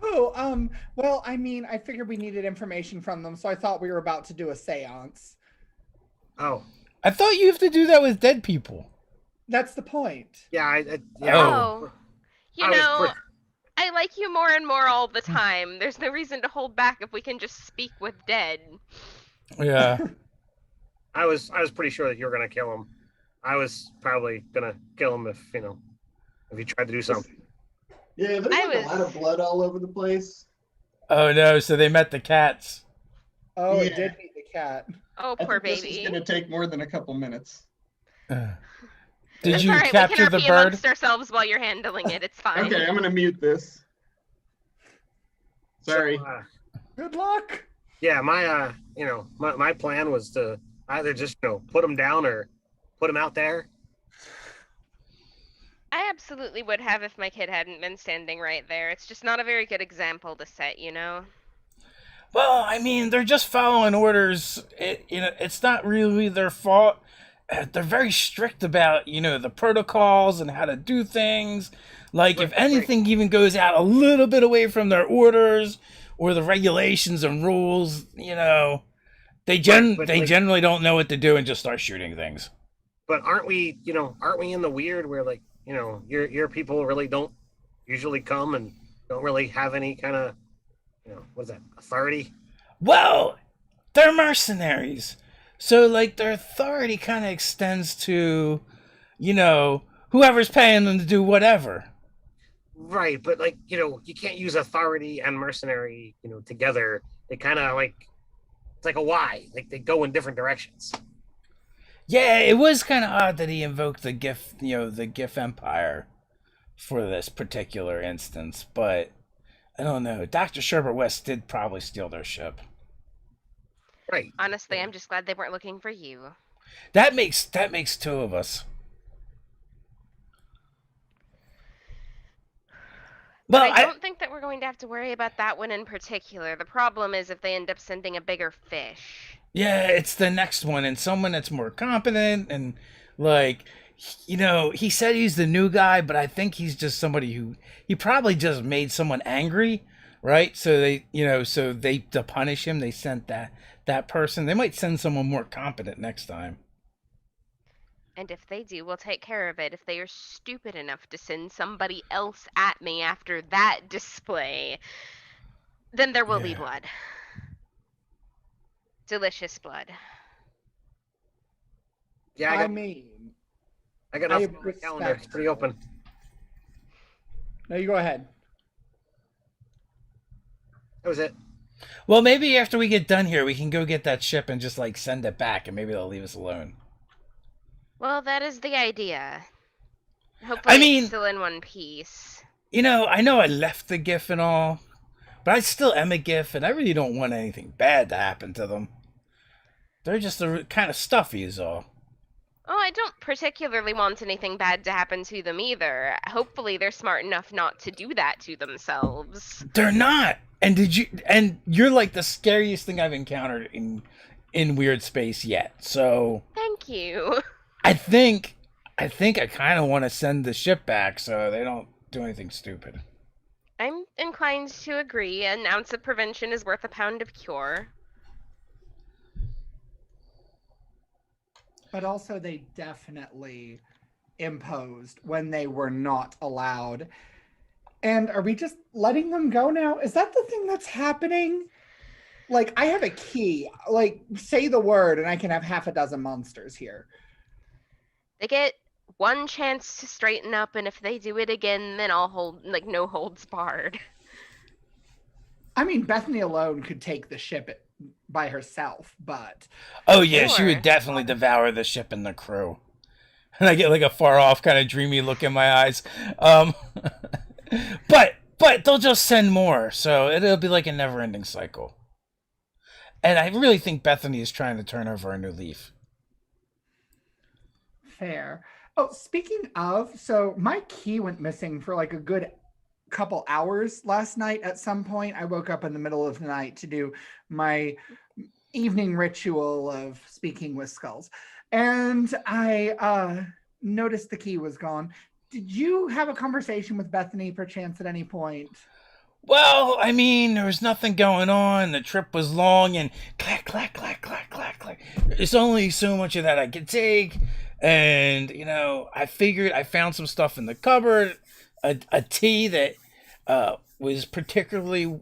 Oh, well, I mean, I figured we needed information from them, so I thought we were about to do a seance. Oh, I thought you have to do that with dead people. That's the point. yeah, Oh. You I was know, quick. I like you more and more all the time. There's no reason to hold back if we can just speak with dead. Yeah. I was pretty sure that you were gonna kill him. I was probably gonna kill him if he tried to do something. Yeah, there's a lot of blood all over the place. Oh no! So they met the cats. Oh, it Yeah. did meet the cat. Oh, I poor think this baby. is gonna take more than a couple minutes. Did It's you all right, capture we can the RP bird? amongst ourselves while you're handling it. It's fine. Okay, I'm gonna mute this. Sorry. So, Good luck. yeah, my plan was to either just put him down or put him out there. I absolutely would have if my kid hadn't been standing right there. It's just not a very good example to set, you know? Well, I mean, they're just following orders. It's not really their fault. They're very strict about, the protocols and how to do things. Like, if anything even goes out a little bit away from their orders or the regulations and rules, they generally don't know what to do and just start shooting things. But aren't we in the weird where your people really don't usually come and don't really have any kind of what is that, authority? Well, they're mercenaries. So, their authority kind of extends to, whoever's paying them to do whatever. Right, but you can't use authority and mercenary, together. They kind of it's like a Y. They go in different directions. Yeah, it was kind of odd that he invoked the GIF Empire for this particular instance, but I don't know. Dr. Sherbert West did probably steal their ship. Right. Honestly, I'm just glad they weren't looking for you. That makes two of us. But Well, I don't think that we're going to have to worry about that one in particular. The problem is if they end up sending a bigger fish. yeah, it's the next one, and someone that's more competent, and he said he's the new guy, but I think he's just somebody he probably just made someone angry, right? So to punish him, they sent that person. They might send someone more competent next time. And if they do, we'll take care of it. If they are stupid enough to send somebody else at me after that display, then there will be blood. Delicious blood. Yeah, I got nothing on the calendar. It's pretty open. No, you go ahead. That was it. Well, maybe after we get done here, we can go get that ship and just send it back, and maybe they'll leave us alone. Well, that is the idea. Hopefully it's still in one piece. I know I left the GIF and all, but I still am a GIF, and I really don't want anything bad to happen to them. They're just the kind of stuffy is all. Oh, I don't particularly want anything bad to happen to them either. Hopefully they're smart enough not to do that to themselves. They're not. And you're like the scariest thing I've encountered in Weird Space yet. So Thank you. I think I kind of want to send the ship back so they don't do anything stupid. I'm inclined to agree. An ounce of prevention is worth a pound of cure. But also they definitely imposed when they were not allowed. And are we just letting them go now? Is that the thing that's happening? Like, I have a key. Like, say the word, and I can have half a dozen monsters here. They get one chance to straighten up, and if they do it again, then I'll hold, like, no holds barred. I mean, Bethany alone could take the ship by herself, but Oh yeah, she Sure. would definitely devour the ship and the crew. And I get like a far off kind of dreamy look in my eyes. But they'll just send more, so it'll be like a never ending cycle. And I really think Bethany is trying to turn over a new leaf. fair. Oh, speaking of, so my key went missing for like a good couple hours last night at some point. I woke up in the middle of the night to do my evening ritual of speaking with skulls. And I noticed the key was gone. Did you have a conversation with Bethany perchance at any point? Well, I mean, there was nothing going on. The trip was long, and clack, clack, clack, clack, clack, clack. There's only so much of that I could take. And, you know, I figured I found some stuff in the cupboard, a tea that was particularly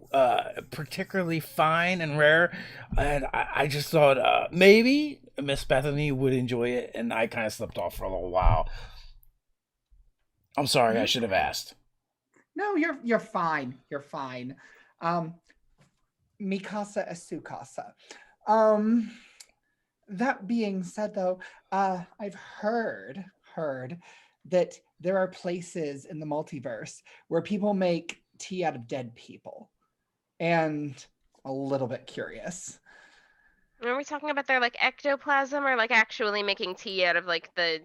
fine and rare. And I just thought maybe Miss Bethany would enjoy it, and I kind of slipped off for a little while. I'm sorry, I should have asked. No, you're fine. You're fine. Mikasa es su casa. That being said, though, I've heard that there are places in the multiverse where people make tea out of dead people, and a little bit curious. Are we talking about their like ectoplasm, or like actually making tea out of like the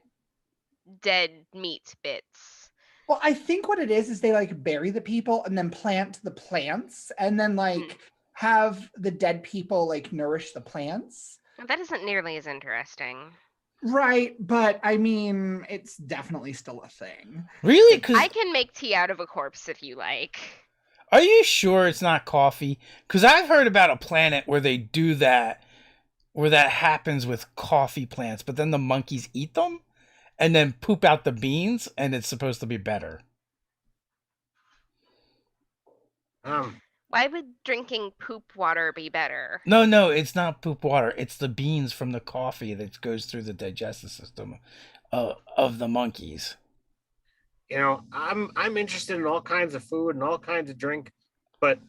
dead meat bits? Well, I think what it is they like bury the people and then plant the plants, and then like have the dead people like nourish the plants. That isn't nearly as interesting. Right, but I mean, it's definitely still a thing. Really? 'Cause I can make tea out of a corpse if you like. are you sure it's not coffee? Because I've heard about a planet where they do that, where that happens with coffee plants, but then the monkeys eat them and then poop out the beans, and it's supposed to be better. Why would drinking poop water be better? No, it's not poop water. It's the beans from the coffee that goes through the digestive system of the monkeys. You know, I'm interested in all kinds of food and all kinds of drink, but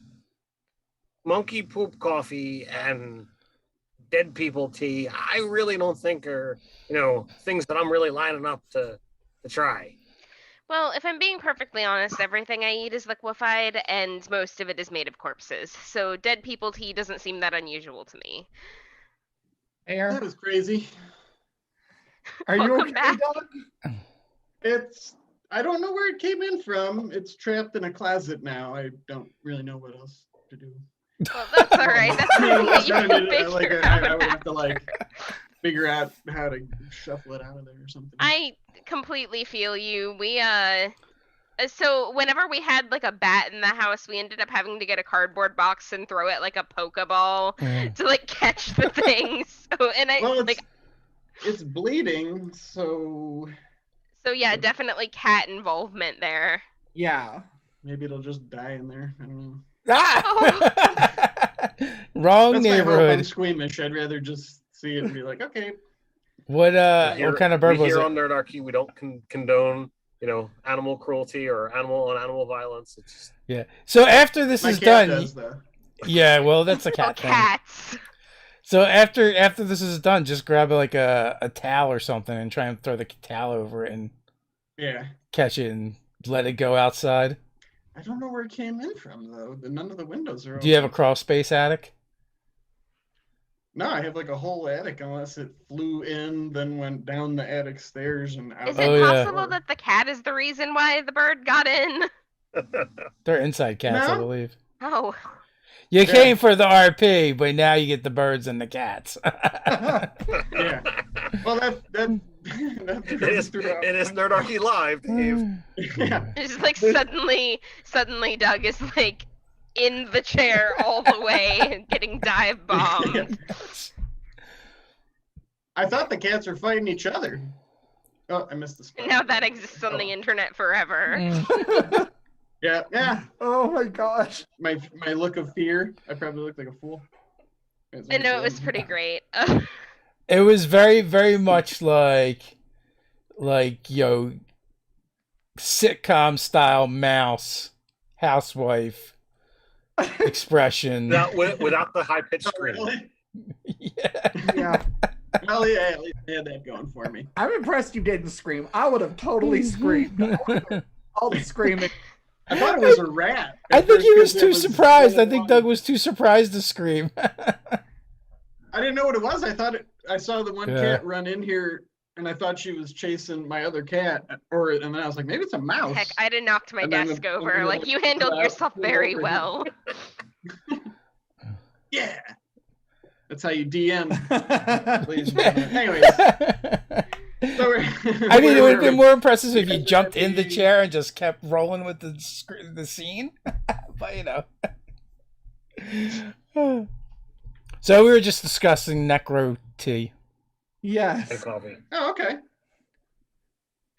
monkey poop coffee and dead people tea, I really don't think are, you know, things that I'm really lining up to try. Well, if I'm being perfectly honest, everything I eat is liquefied, and most of it is made of corpses. So dead people tea doesn't seem that unusual to me. That Air, is crazy. are you Welcome okay, back. Doug? I don't know where it came in from. It's trapped in a closet now. I don't really know what else to do. Well, that's all right. That's something that you I can mean, like, figure I out would have to after. like figure out how to shuffle it out of there or something. I completely feel you. So whenever we had like a bat in the house, we ended up having to get a cardboard box and throw it like a Pokeball to like catch the things. So Well, it's bleeding, so yeah, definitely cat involvement there. Yeah. maybe it'll just die in there. I don't know. Ah! Wrong That's my hope. I'm neighborhood. squeamish. I'd rather just see it and be like, okay. What kind of bird was here it? on Nerdarchy, we don't condone, you know, animal cruelty or animal violence. It's just, Yeah. So after this My is cat done, does, though. yeah. Well, that's a Well, cat thing. cats. So after this is done, just grab like a towel or something and try and throw the towel over it and Yeah. catch it and let it go outside. I don't know where it came in from, though. None of the windows are open. Do you have a crawl space attic? No, I have like a whole attic unless it flew in, then went down the attic stairs and out. Is Oh, it yeah. possible that the cat is the reason why the bird got in? They're inside cats, I No. believe. Oh, You Yeah. came for the RP, but now you get the birds and the cats. Yeah. Well, that it is Nerdarchy Live, Dave. Yeah. it's just like suddenly Doug is like in the chair all the way, getting dive bombed. Yeah. I thought the cats were fighting each other. Oh, I missed the spot. Now that exists on the internet forever. Yeah, yeah. Oh my gosh. My look of fear. I probably look like a fool. I know it was pretty great. It was very, very much like sitcom style mouse housewife expression. Without the high pitched Oh, scream. really? Yeah. Yeah. Well, yeah, at least I had that going for me. I'm impressed you didn't scream. I would have totally screamed. All the screaming. I thought it was a rat. I at think first he was 'cause too it surprised. I think one. Doug was too surprised to scream. I didn't know what it was. I thought I saw the one Yeah. cat run in here, and I thought she was chasing my other cat, and then I was like, maybe it's a mouse. Heck, I'd have knocked my And then desk the- over. and Like, the- you handled yourself flew very over. well. Yeah, that's how you DM. Ladies and I gentlemen. Anyways, so mean, it would have been more impressive if you jumped in the chair and just kept rolling with the scene. But So we were just discussing necro tea. Yes. And coffee. Oh, okay.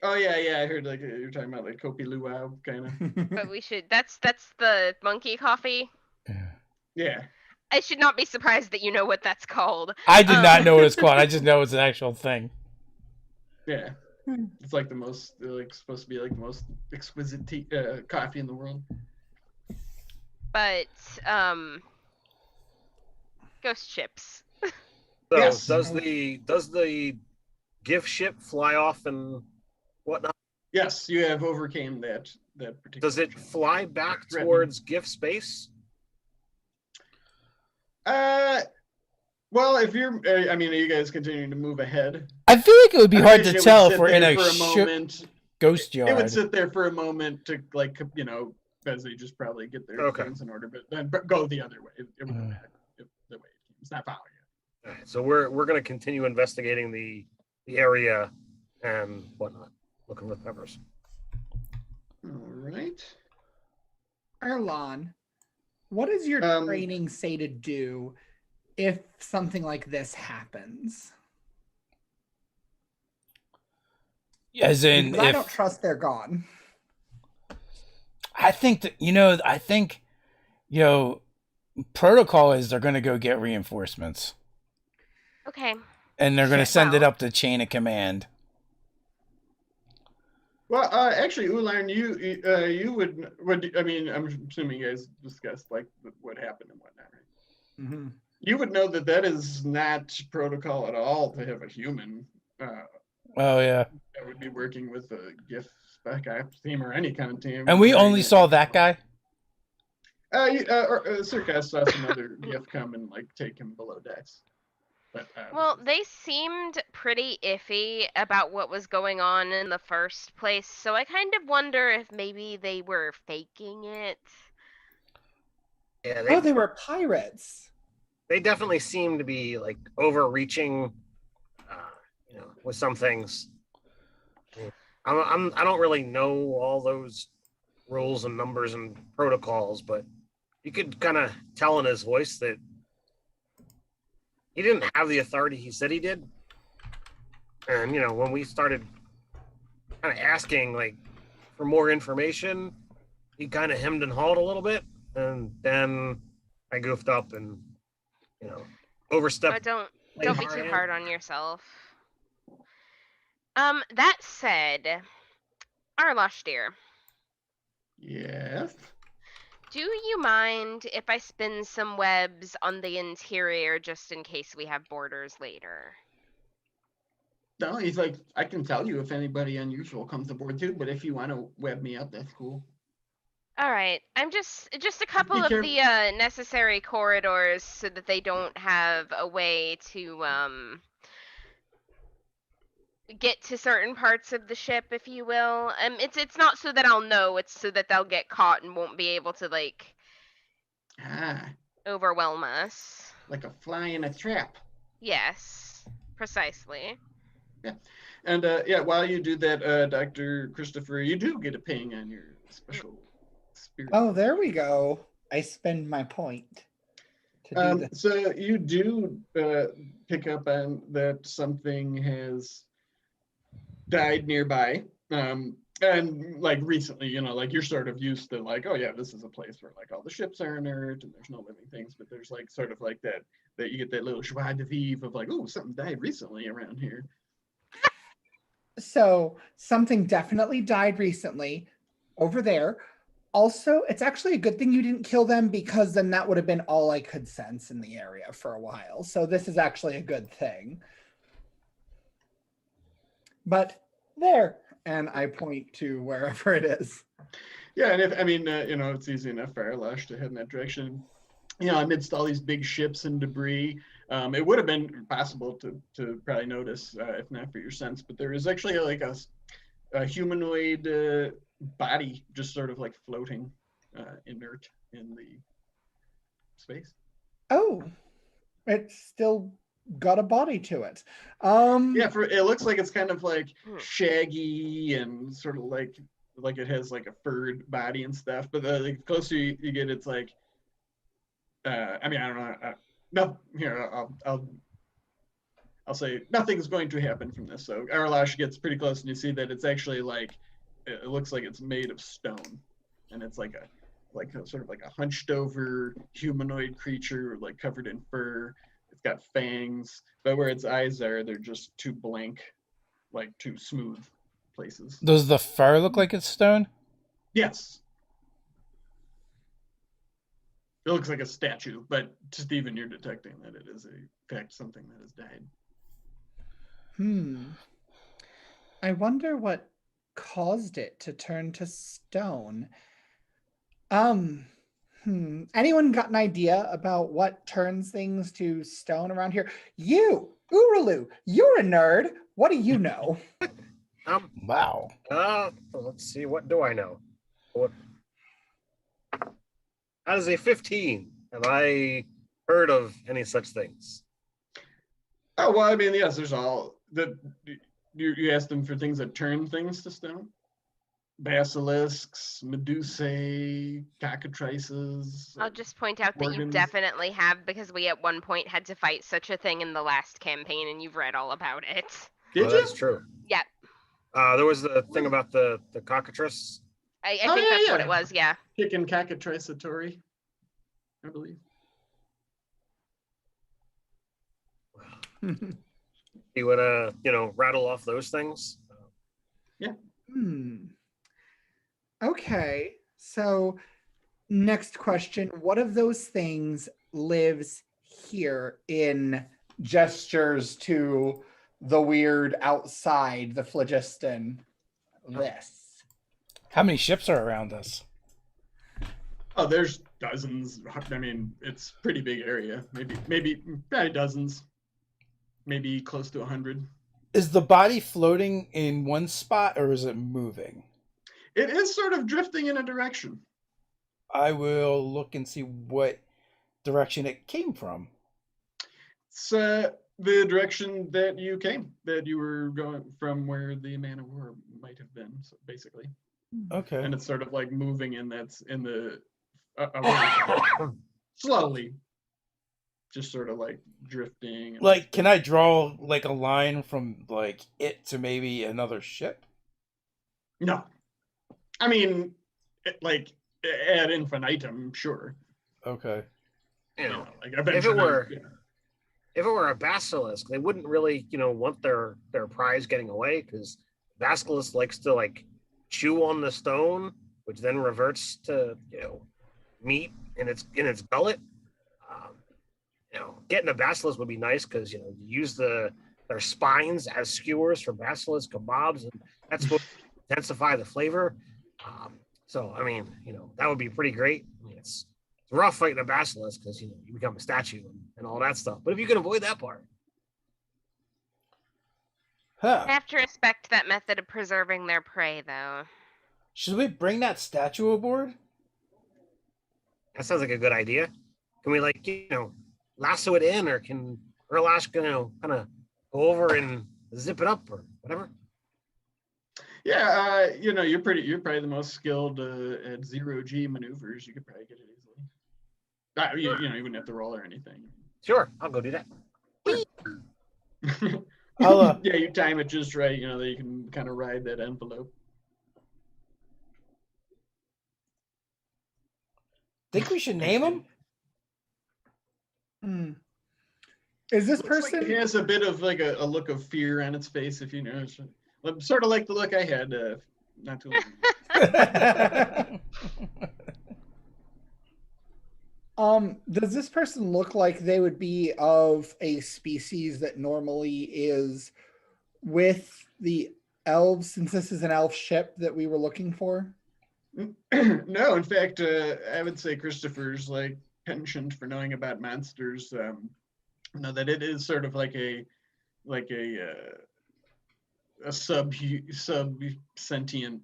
Oh yeah. I heard like you're talking about like Kopi Luau kind of. But we should. That's the monkey coffee. Yeah. I should not be surprised that you know what that's called. I did not know what it's called. I just know it's an actual thing. Yeah. It's like the most like supposed to be like the most exquisite tea, coffee in the world. But ghost ships. So Yes. does the gift ship fly off and whatnot? Yes, you have overcame that particular. Does it fly back Threatening. towards gift space? Well, if you're, I mean, are you guys continuing to move ahead? I feel like it would be hard Imagine to it would tell sit if we're in there a for ship moment. ghost It yard. would sit there for a moment to like, as they just probably get their Okay. things in order, but then go the other way. It would go back the way it came. It's not following you. All right, so we're going to continue investigating the area and whatnot, looking for peppers. All right. Erlon, what does your Um, training say to do if something like this happens? As in, Because I if don't trust they're gone. I think that protocol is they're going to go get reinforcements, Okay. and they're going to Yeah. send it up the chain of command. Well, actually, Ulan, you would, I mean, I'm assuming you guys discussed like what happened and whatnot, right? Mm-hmm. You would know that is not protocol at all to have a human Oh yeah, that would be working with a GIF spec ops team or any kind of team. and we only saw that guy. Circus saw some other GIF come and like take him below decks. But Well, they seemed pretty iffy about what was going on in the first place, so I kind of wonder if maybe they were faking it. Yeah, Oh, they were pirates. they definitely seem to be like overreaching, with some things. I don't really know all those rules and numbers and protocols, but you could kind of tell in his voice that he didn't have the authority he said he did. And when we started kind of asking like for more information, he kind of hemmed and hawed a little bit, and then I goofed up and overstepped. But don't be too hard on yourself. That said, Arlosh dear, yes. do you mind if I spin some webs on the interior just in case we have boarders later? No, he's like, I can tell you if anybody unusual comes aboard too, but if you want to web me up, that's cool. All right, I'm just a couple of careful. the necessary corridors so that they don't have a way to get to certain parts of the ship, if you will. It's not so that I'll know, it's so that they'll get caught and won't be able to like overwhelm us. Like a fly in a trap. Yes, precisely. And while you do that, Dr. Christopher, you do get a ping on your special spirit. Oh, there we go. I spend my point to do this. So you do pick up on that something has died nearby. And like recently, like you're sort of used to like, oh yeah, this is a place where like all the ships are inert and there's no living things, but there's like sort of like that you get that little joie de vivre of like, oh, something died recently around here. So something definitely died recently over there. Also, it's actually a good thing you didn't kill them, because then that would have been all I could sense in the area for a while. So this is actually a good thing. But there, and I point to wherever it is. Yeah, and it's easy enough for Arlash to head in that direction. Amidst all these big ships and debris, it would have been possible to probably notice, if not for your sense, but there is actually like a humanoid body just sort of like floating inert in the space. Oh, it's still got a body to it. Yeah, it looks like it's kind of like shaggy and sort of like it has like a furred body and stuff. But the closer you get, it's like, I don't know. No, here I'll say nothing's going to happen from this. So Arlash gets pretty close, and you see that it's actually like, it looks like it's made of stone, and it's like a sort of like a hunched over humanoid creature, like covered in fur. It's got fangs, but where its eyes are, they're just two blank, like two smooth places. Does the fur look like it's stone? Yes. It looks like a statue, but just even you're detecting that it is in fact something that has died. I wonder what caused it to turn to stone. Anyone got an idea about what turns things to stone around here? You, Uralu, you're a nerd. What do you know? Wow. Let's see. What do I know? That is a 15. Have I heard of any such things? Oh, well, yes, there's all that. You asked them for things that turn things to stone? Basilisks, medusae, cockatrices. I'll just point out that you organs. definitely have, because we at one point had to fight such a thing in the last campaign, and you've read all about it. Did you? That's true. Yep. There was the thing about the cockatrice. I think that's what it was, yeah. Chicken cockatrice, I believe. You would rattle off those things? Yeah. Okay, so next question. What of those things lives here in gestures to the weird outside, the phlogiston? This. How many ships are around us? Oh, there's dozens. It's a pretty big area. Maybe dozens. Maybe close to 100. Is the body floating in one spot, or is it moving? It is sort of drifting in a direction. I will look and see what direction it came from. It's the direction that you came, that you were going from, where the Man of War might have been, so basically. Okay. And it's sort of like moving in the slowly, just sort of like drifting. Like, can I draw like a line from like it to maybe another ship? No. Like ad infinitum, sure. Okay. Like if it were a basilisk, they wouldn't really, want their prize getting away, because basilisk likes to like chew on the stone, which then reverts to meat in its gullet. Getting a basilisk would be nice, because you use their spines as skewers for basilisk kebabs, and that's what intensify the flavor. So that would be pretty great. It's rough fighting a basilisk, because you become a statue and all that stuff. But if you can avoid that part, Huh. I have to respect that method of preserving their prey, though. Should we bring that statue aboard? that sounds like a good idea. Can we lasso it in, or can Erlash kind of go over and zip it up or whatever? Yeah, you're probably the most skilled at 0G maneuvers. You could probably get it easily. You wouldn't have to roll or anything. Sure, I'll go do that. I'll, yeah, you time it just right, that you can kind of ride that envelope. Think we should name him? Is this Looks person? like it has a bit of like a look of fear on its face, if you notice. Sort of like the look I had not too long ago. Does this person look like they would be of a species that normally is with the elves, since this is an elf ship that we were looking for? No, in fact, I would say Christopher's like penchant for knowing about monsters. That it is sort of like a sub sentient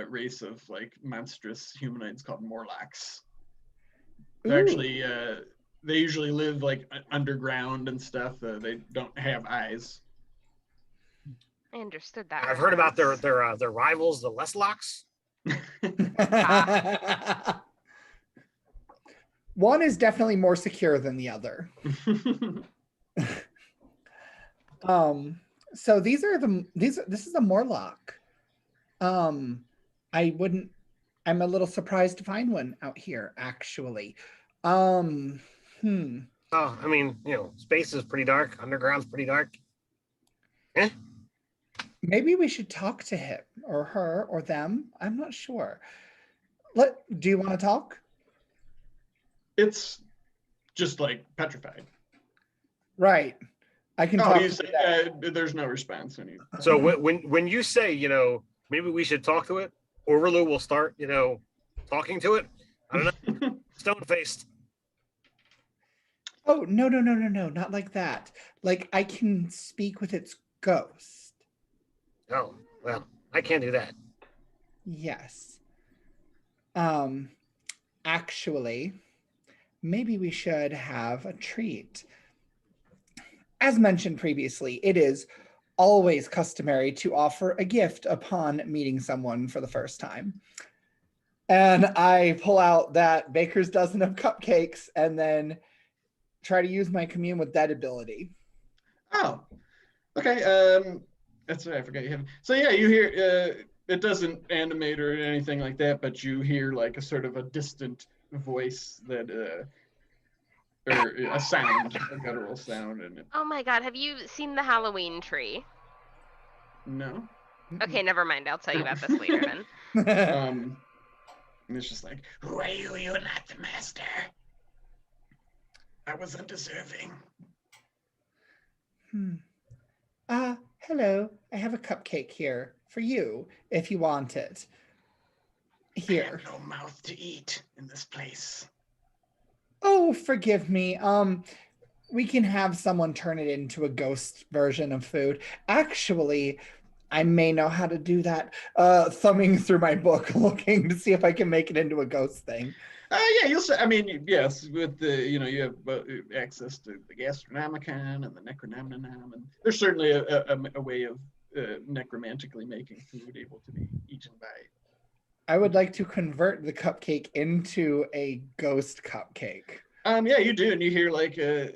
race of like monstrous humanoids called Morlocks. They're actually they usually live like underground and stuff. They don't have eyes. I understood that. I've heard about their rivals, the Leslocks. One is definitely more secure than the other. So this is a Morlock. I'm a little surprised to find one out here, actually. Oh, I mean, space is pretty dark. Underground's pretty dark. Eh? Maybe we should talk to him or her or them. I'm not sure. Do you want to talk? It's just like petrified. Right. I can talk. There's no response when you. So when you say, maybe we should talk to it, Orlu will start, talking to it. I don't know. Stone-faced. Oh, no, not like that. Like I can speak with its ghost. Oh, well, I can't do that. Yes. Actually, maybe we should have a treat. As mentioned previously, it is always customary to offer a gift upon meeting someone for the first time. And I pull out that baker's dozen of cupcakes and then try to use my commune with that ability. Oh, okay. That's what I forgot you have. So yeah, you hear it doesn't animate or anything like that, but you hear like a sort of a distant voice that or a sound, a guttural sound in it. Oh my god, have you seen the Halloween tree? No. Okay, never mind. I'll tell you about this later then. And it's just like, who are you? You're not the master. I was undeserving. Hello. I have a cupcake here for you if you want it. Here. I have no mouth to eat in this place. Oh, forgive me. We can have someone turn it into a ghost version of food. Actually, I may know how to do that. Thumbing through my book, looking to see if I can make it into a ghost thing. Yeah, you'll say. I mean, yes, with the you have access to the Gastronomicon and the Necronomicon, and there's certainly a way of necromantically making food able to be eaten by. I would like to convert the cupcake into a ghost cupcake. Yeah, you do, and you hear like a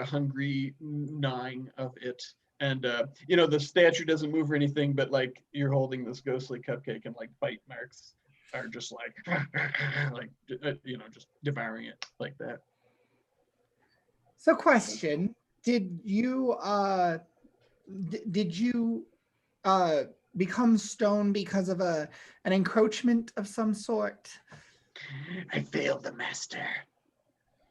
hungry gnawing of it, and the statue doesn't move or anything, but like you're holding this ghostly cupcake, and like bite marks are just like just devouring it like that. So, question: did you become stone because of an encroachment of some sort? I failed the master.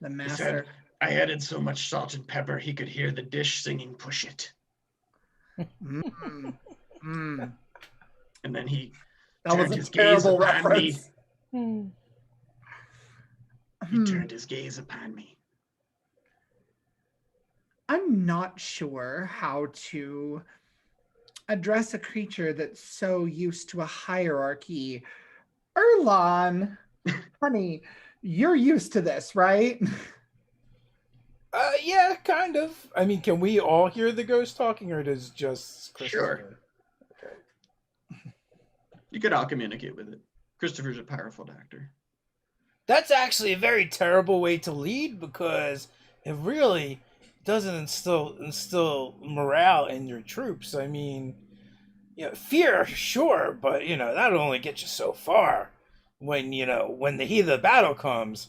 The master. I added so much salt and pepper he could hear the dish singing "Push It." And then he turned his gaze upon me. He turned his gaze upon me. I'm not sure how to address a creature that's so used to a hierarchy. Erlon, honey, you're used to this, right? Yeah, kind of. I mean, can we all hear the ghost talking, or does just Christopher? Sure. Okay. You could all communicate with it. Christopher's a powerful doctor. That's actually a very terrible way to lead, because it really doesn't instill morale in your troops. I mean, fear, sure, but that'll only get you so far. when when the heat of the battle comes,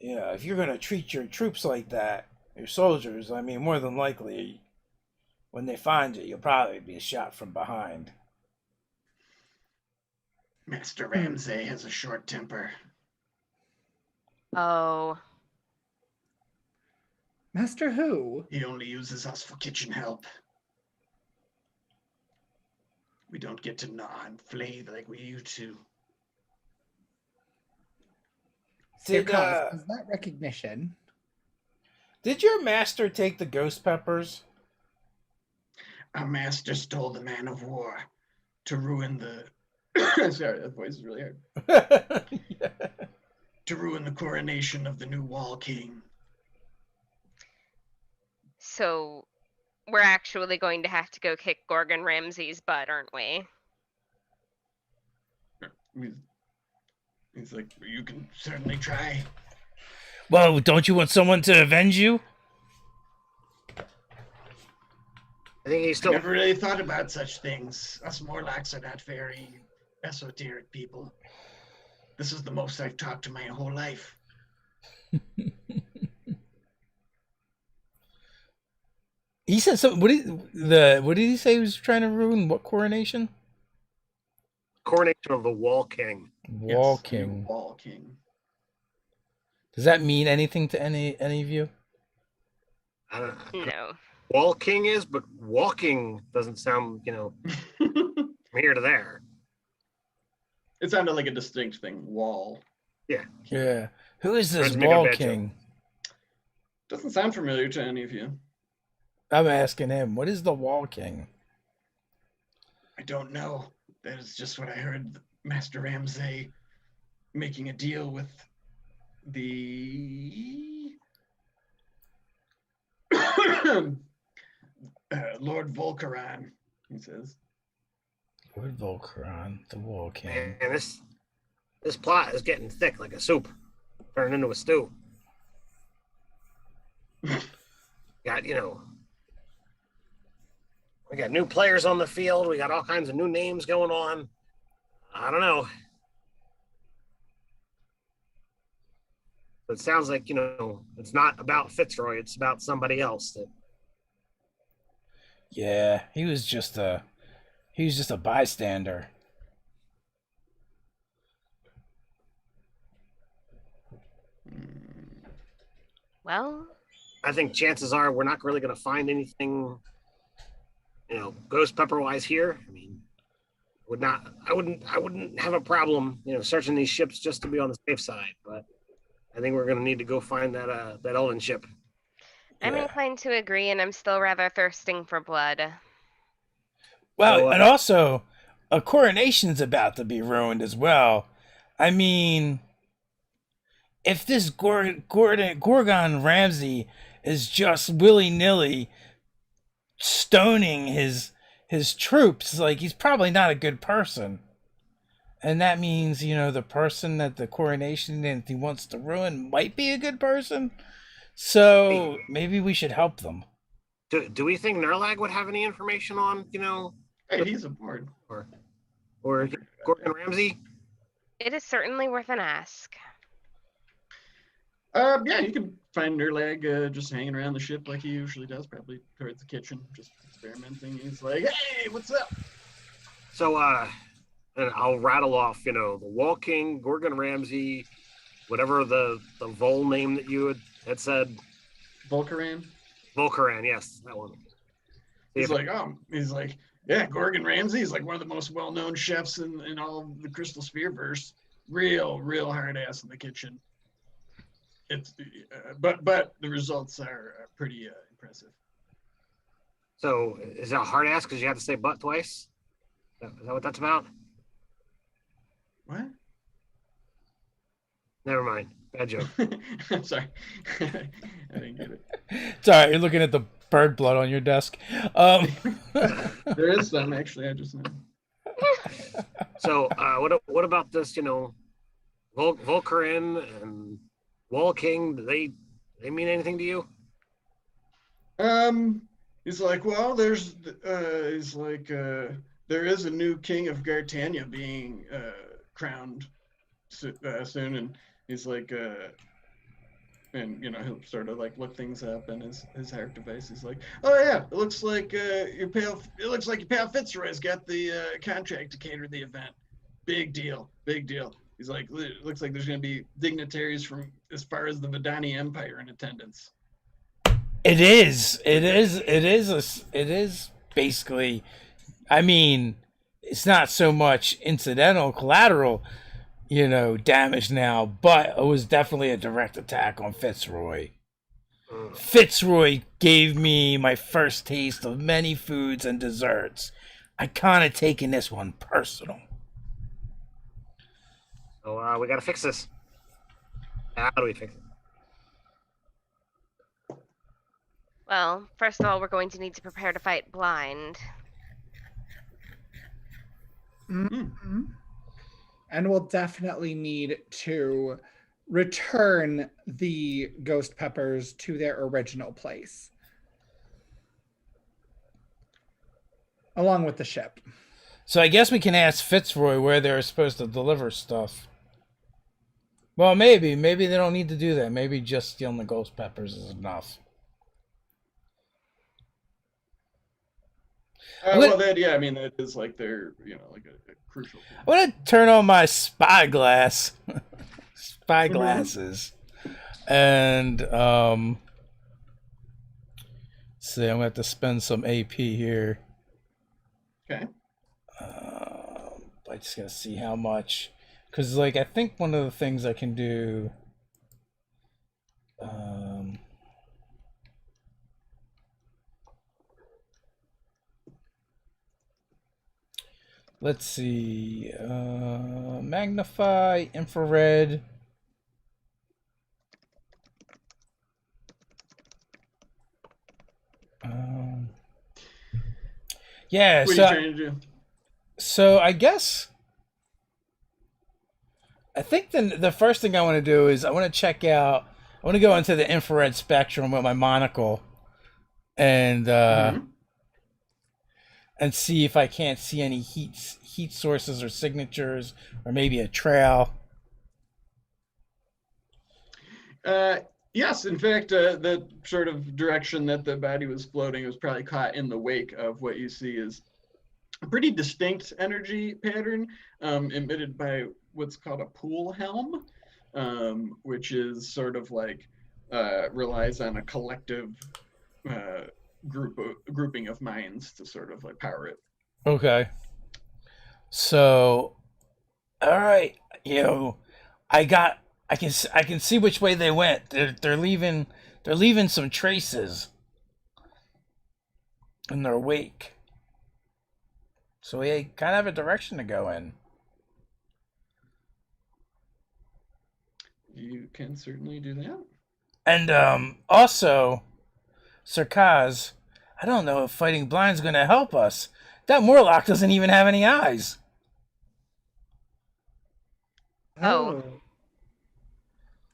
if you're gonna treat your troops like that, your soldiers, I mean, more than likely, when they find you, you'll probably be shot from behind. Master Ramsay has a short temper. Oh. Master who? He only uses us for kitchen help. We don't get to gnaw and flay like we used to. Did Is that recognition? did your master take the ghost peppers? Our master stole the man of war to ruin the. Sorry, that voice is really hard. To ruin the coronation of the new Wall King. So we're actually going to have to go kick Gorgon Ramsay's butt, aren't we? He's like, you can certainly try. Well, don't you want someone to avenge you? I think he's I still. never really thought about such things. Us Morlocks are not very esoteric people. This is the most I've talked to my whole life. He said something. What did he say he was trying to ruin? What coronation? Coronation of the Wall King. Wall Yes, the new King. Wall King. Does that mean anything to any of you? I don't know. No. Wall King is, but walking doesn't sound, from here to there. It sounded like a distinct thing. Wall. Yeah. Who is this Let's make a Wall bad joke. King? Doesn't sound familiar to any of you. I'm asking him. What is the Wall King? I don't know. That is just what I heard Master Ramsay making a deal with the Lord Volcaran, he says. Lord Volcaran, the Wall King. And this plot is getting thick like a soup, turning into a stew. Got, we got new players on the field. We got all kinds of new names going on. I don't know. But it sounds like, it's not about Fitzroy. It's about somebody else. Yeah, he was just a bystander. Well, I think chances are we're not really going to find anything, ghost pepper wise here. I mean, I wouldn't have a problem, searching these ships just to be on the safe side. But I think we're going to need to go find that Elven ship. I'm Yeah. inclined to agree, and I'm still rather thirsting for blood. Well, So, and also, a coronation's about to be ruined as well. I mean, if this Gorgon Ramsay is just willy-nilly stoning his troops, like, he's probably not a good person. And that means, the person that the coronation that he wants to ruin might be a good person. So maybe we should help them. Do we think Nerlag would have any information on, Hey, he's aboard. or Gordon Ramsay? It is certainly worth an ask. Yeah, you can find Nerlag just hanging around the ship like he usually does, probably towards the kitchen, just experimenting. He's like, hey, what's up? So, and I'll rattle off, the Wall King, Gorgon Ramsay, whatever the Vol name that you had said. Volcaran? Volcaran, yes, that one. He's like, yeah, Gorgon Ramsay is like one of the most well-known chefs in all of the Crystal Sphere verse. Real hard ass in the kitchen. It's but the results are pretty impressive. So, is that a hard ass because you had to say butt twice? Is that what that's about? What? Never mind. Bad joke. I'm sorry. I didn't get it. It's all right. You're looking at the bird blood on your desk. There is some actually. I just know. So, what about this? Volcaran and Wall King. Do they mean anything to you? He's like, well, there is a new king of Gartania being crowned soon, and he's like, and he'll sort of like look things up in his hack device. He's like, oh yeah, it looks like your pal Fitzroy's got the contract to cater the event. Big deal. He's like, it looks like there's going to be dignitaries from as far as the Vidani Empire in attendance. It is basically, I mean, it's not so much incidental, collateral, damage now, but it was definitely a direct attack on Fitzroy. Fitzroy gave me my first taste of many foods and desserts. I kind of taken this one personal. So we got to fix this. How do we fix it? Well, first of all, we're going to need to prepare to fight blind. Mm-hmm. And we'll definitely need to return the ghost peppers to their original place, along with the ship. So I guess we can ask Fitzroy where they're supposed to deliver stuff. Well, maybe they don't need to do that. Maybe just stealing the ghost peppers is enough. Well, that I mean, that is like their, like a crucial thing. I'm gonna turn on my spyglass, spyglasses, and see, I'm gonna have to spend some AP here. Okay. I just gotta see how much, because I think one of the things I can do. Let's see, magnify, infrared. Yeah, What are you trying to do? So I guess I think the first thing I want to do is I want to check out. I want to go into the infrared spectrum with my monocle, and and see if I can't see any heat sources or signatures, or maybe a trail. Yes, in fact, the sort of direction that the body was floating was probably caught in the wake of what you see is a pretty distinct energy pattern emitted by what's called a pool helm, which is sort of like relies on a collective grouping of minds to sort of like power it. Okay. So, all right, I can see which way they went. They're leaving some traces in their wake. So we kind of have a direction to go in. You can certainly do that. And also, Sir Kaz, I don't know if fighting blind's going to help us. That Morlock doesn't even have any eyes. Oh.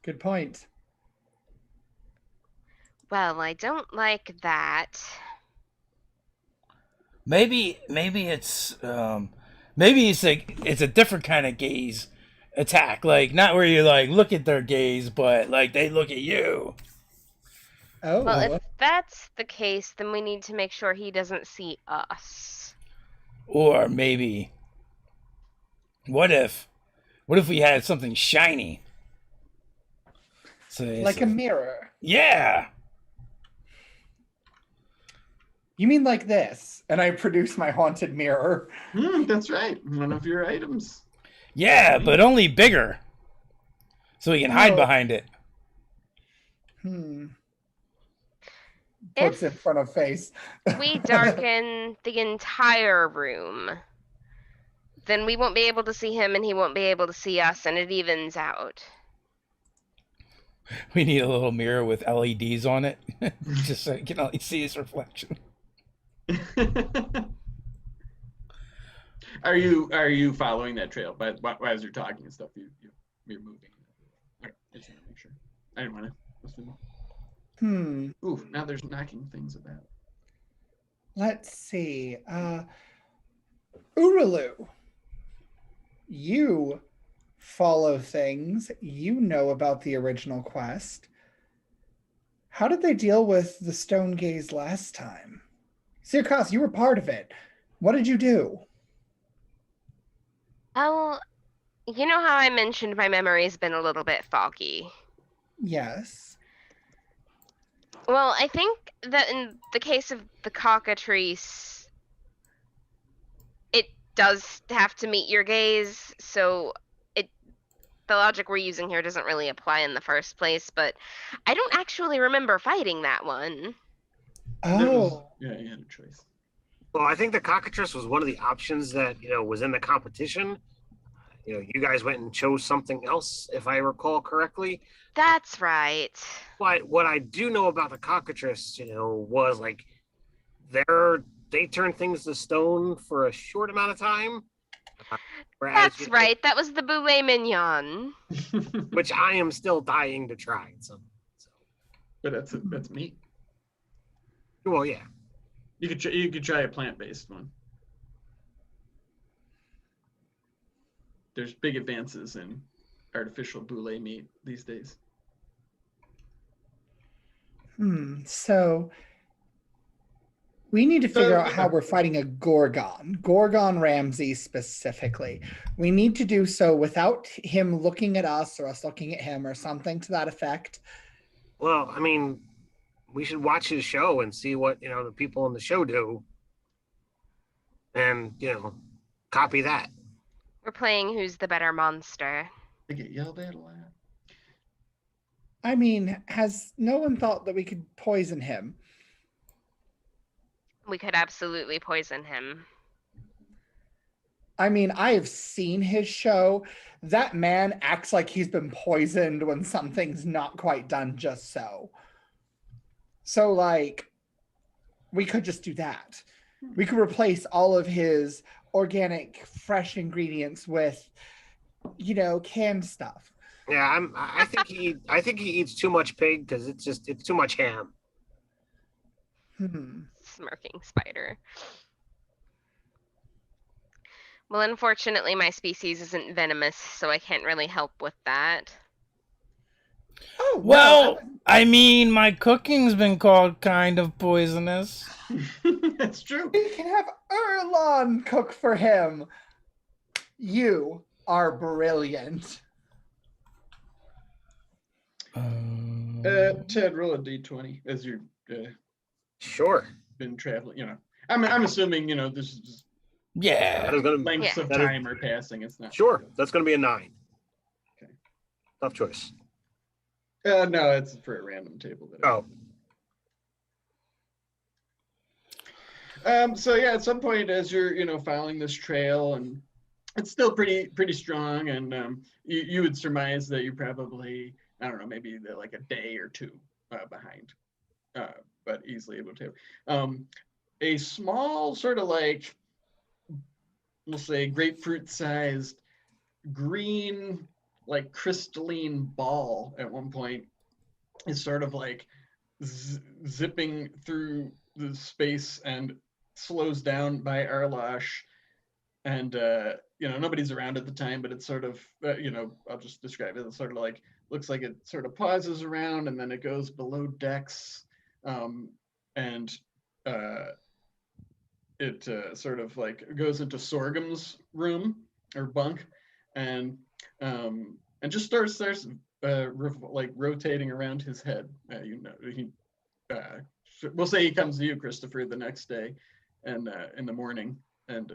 Good point. Well, I don't like that. Maybe it's it's a different kind of gaze attack. Like, not where you look at their gaze, but they look at you. Oh. Well, if that's the case, then we need to make sure he doesn't see us. Or maybe, what if we had something shiny? So like a mirror. Yeah. You mean like this? And I produce my haunted mirror. That's right. One of your items. Yeah, but only bigger. So we can hide behind it. Puts in front of face. We darken the entire room, then we won't be able to see him and he won't be able to see us, and it evens out. We need a little mirror with LEDs on it, just so you can only see his reflection. Are you following that trail? But as you're talking and stuff, you're moving. Okay, I just want to make sure. I didn't want to assume. Ooh, now there's knocking things about. Let's see. Urulu, you follow things. You know about the original quest. How did they deal with the stone gaze last time? Sirkas, you were part of it. What did you do? Oh, you know how I mentioned my memory's been a little bit foggy? Yes. Well, I think that in the case of the cockatrice, it does have to meet your gaze, so the logic we're using here doesn't really apply in the first place, but I don't actually remember fighting that one. Oh. Yeah, you had a choice. Well, I think the cockatrice was one of the options that was in the competition. You guys went and chose something else, if I recall correctly. That's right. But what I do know about the cockatrice, was like they turn things to stone for a short amount of time. Whereas, That's right. That was the boulet mignon. which I am still dying to try. So. But that's meat. Well, yeah. You could try a plant-based one. There's big advances in artificial boulet meat these days. So we need to figure out how we're fighting a Gorgon Ramsay specifically. We need to do so without him looking at us or us looking at him or something to that effect. Well, I mean, we should watch his show and see what the people on the show do, and copy that. We're playing Who's the Better Monster. They get yelled at a lot. I mean, has no one thought that we could poison him? We could absolutely poison him. I mean, I have seen his show. That man acts like he's been poisoned when something's not quite done just so. So, like, we could just do that. We could replace all of his organic, fresh ingredients with, canned stuff. Yeah, I think he eats too much pig because it's too much ham. Smirking spider. Well, unfortunately, my species isn't venomous, so I can't really help with that. Oh, well, I mean, my cooking's been called kind of poisonous. That's true. We can have Erlon cook for him. You are brilliant. Ted, roll a d20 as you're Sure. been traveling. I'm assuming this is Yeah. lengths of time are passing. It's not Sure. That's going to be a 9. Okay. Tough choice. No, it's for a random table. So yeah, at some point as you're following this trail, and it's still pretty strong, and you would surmise that you're probably, I don't know, maybe like a day or two behind, but easily able to. A small sort of like, we'll say grapefruit-sized green, like crystalline ball at one point is sort of like zipping through the space and slows down by Arlash, and nobody's around at the time, but it's sort of I'll just describe it. It's sort of like, looks like it sort of pauses around and then it goes below decks, and it sort of like goes into Sorghum's room or bunk, and just starts like rotating around his head. We'll say he comes to you, Christopher, the next day, and in the morning, and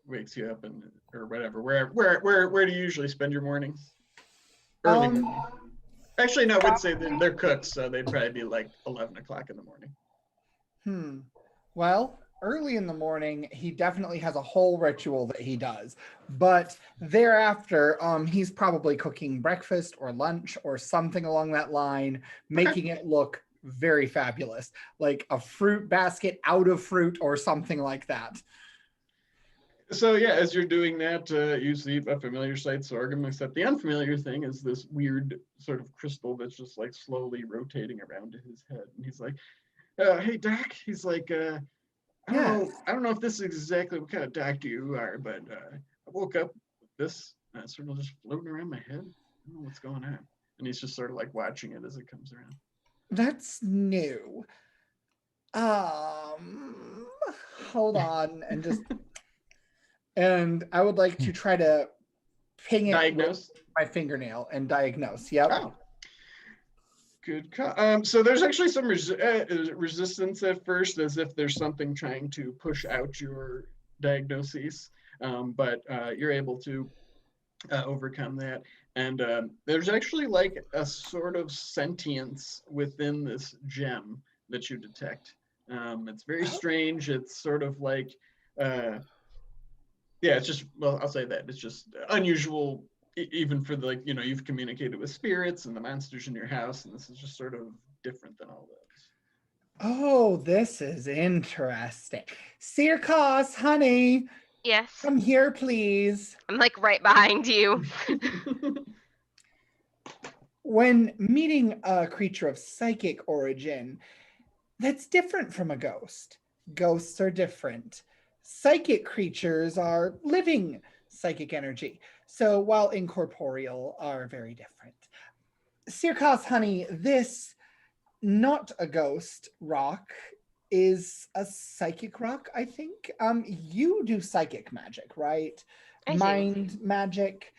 wakes you up, and or whatever. Where do you usually spend your mornings? Early morning. Actually, no, I would say they're cooks, so they'd probably be like 11 o'clock in the morning. Well, early in the morning, he definitely has a whole ritual that he does. But thereafter, he's probably cooking breakfast or lunch or something along that line, making it look very fabulous, like a fruit basket out of fruit or something like that. So yeah, as you're doing that, you see a familiar sight, Sorghum, except the unfamiliar thing is this weird sort of crystal that's just like slowly rotating around his head. And he's like, hey, Doc. He's like, I don't know if this is exactly what kind of doctor you are, but I woke up with this sort of just floating around my head. I don't know what's going on. And he's just sort of like watching it as it comes around. That's new. Hold on and I would like to try to ping it Diagnose? with my fingernail and diagnose. Yep. Oh. Good call. So there's actually some resistance at first, as if there's something trying to push out your diagnoses, but you're able to overcome that. And there's actually like a sort of sentience within this gem that you detect. It's very strange. It's sort of like, yeah, it's just, well, I'll say that. It's just unusual, even for the, like, you know, you've communicated with spirits and the monsters in your house, and this is just sort of different than all those. Oh, this is interesting. Sirkos, honey, Yes. come here, please. I'm like right behind you. When meeting a creature of psychic origin, that's different from a ghost. Ghosts are different. Psychic creatures are living psychic energy. So while incorporeal are very different. Sirkos, honey, this not a ghost rock is a psychic rock, I think. You do psychic magic, right? I do. Mind magic.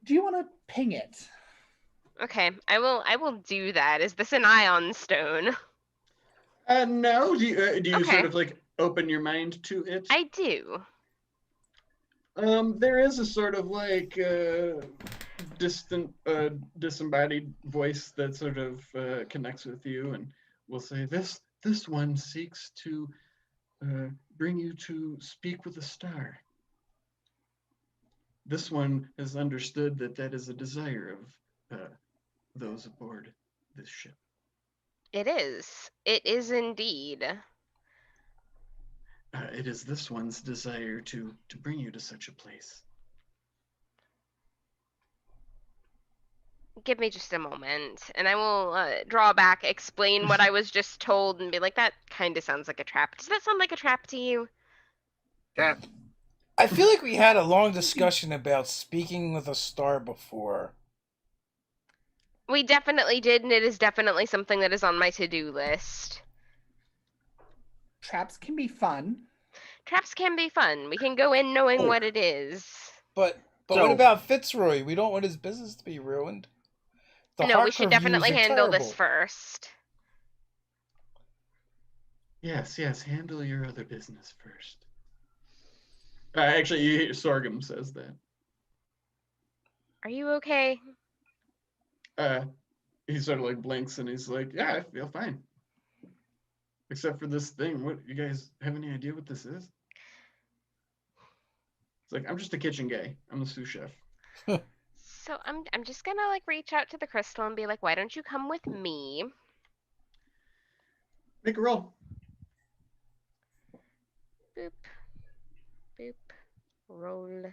Do you want to ping it? Okay, I will do that. Is this an ion stone? No, do you Okay. sort of like open your mind to it? I do. There is a sort of like distant, disembodied voice that sort of connects with you and will say, this one seeks to bring you to speak with a star. This one has understood that is a desire of those aboard this ship. It is. It is indeed. It is this one's desire to bring you to such a place. Give me just a moment, and I will draw back, explain what I was just told, and be like, that kind of sounds like a trap. Does that sound like a trap to you? Yeah. I feel like we had a long discussion about speaking with a star before. We definitely did, and it is definitely something that is on my to-do list. Traps can be fun. Traps can be fun. We can go in knowing what it is. But So- what about Fitzroy? We don't want his business to be ruined. The No, we Harker should views definitely are handle this terrible. first. Yes, handle your other business first. Actually, you hear Sorghum says that. Are you okay? He sort of like blinks and he's like, yeah, I feel fine. Except for this thing. What, you guys have any idea what this is? It's like, I'm just a kitchen guy. I'm the sous chef. So I'm just gonna like reach out to the crystal and be like, why don't you come with me? Make a roll. Boop. Boop. Roll.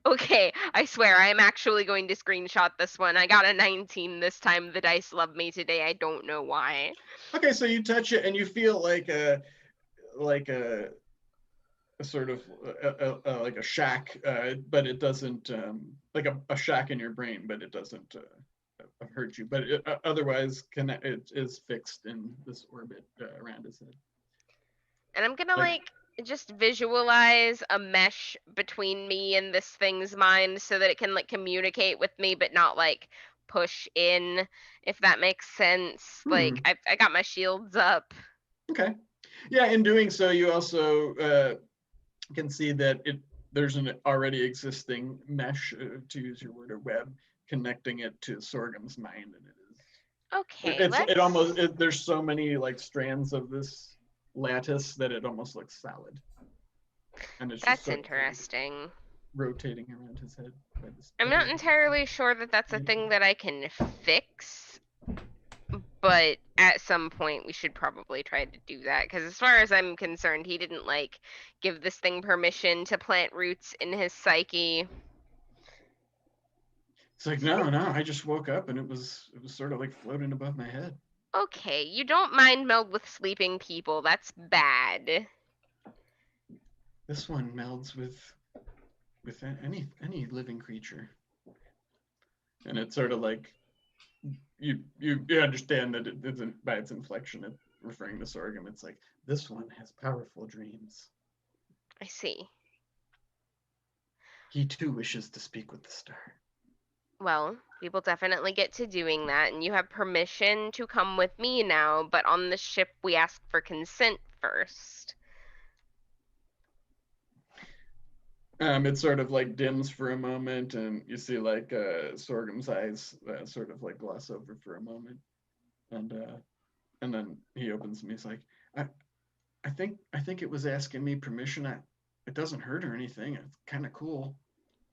Okay, I swear I am actually going to screenshot this one. I got a 19 this time. The dice love me today. I don't know why. Okay, so you touch it and you feel like a sort of like a shack, but it doesn't like a shack in your brain, but it doesn't hurt you. But otherwise, it is fixed in this orbit around his head. And I'm gonna like just visualize a mesh between me and this thing's mind so that it can like communicate with me but not like push in, if that makes sense. Like I got my shields up. Okay. Yeah, in doing so, you also can see that there's an already existing mesh, to use your word, or web, connecting it to Sorghum's mind, and it is. Okay. There's so many like strands of this lattice that it almost looks solid. And it's That's just sort of interesting. rotating around his head. I'm not entirely sure that that's a thing that I can fix, but at some point we should probably try to do that, because as far as I'm concerned, he didn't like give this thing permission to plant roots in his psyche. It's like, no, I just woke up and it was sort of like floating above my head. Okay, you don't mind meld with sleeping people. That's bad. This one melds with with any living creature. And it's sort of like you understand that it isn't by its inflection, it referring to sorghum. It's like, this one has powerful dreams. I see. He too wishes to speak with the star. Well, we will definitely get to doing that, and you have permission to come with me now, but on the ship we ask for consent first. It sort of like dims for a moment, and you see like Sorghum's eyes sort of like gloss over for a moment, and then he opens and he's like, I think it was asking me permission. It doesn't hurt or anything. It's kind of cool.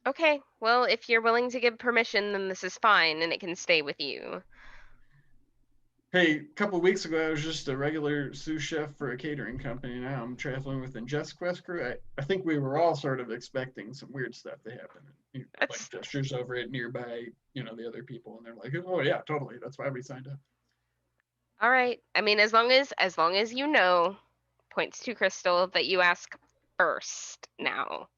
Okay, well, if you're willing to give permission, then this is fine, and it can stay with you. Hey, a couple of weeks ago, I was just a regular sous chef for a catering company. Now I'm traveling with Ingest Quest crew. I think we were all sort of expecting some weird stuff to happen. Like gestures over at nearby, the other people, and they're like, "Oh yeah, totally. That's why we signed up." All right. I mean, as long as you know, points to Crystal, that you ask first now.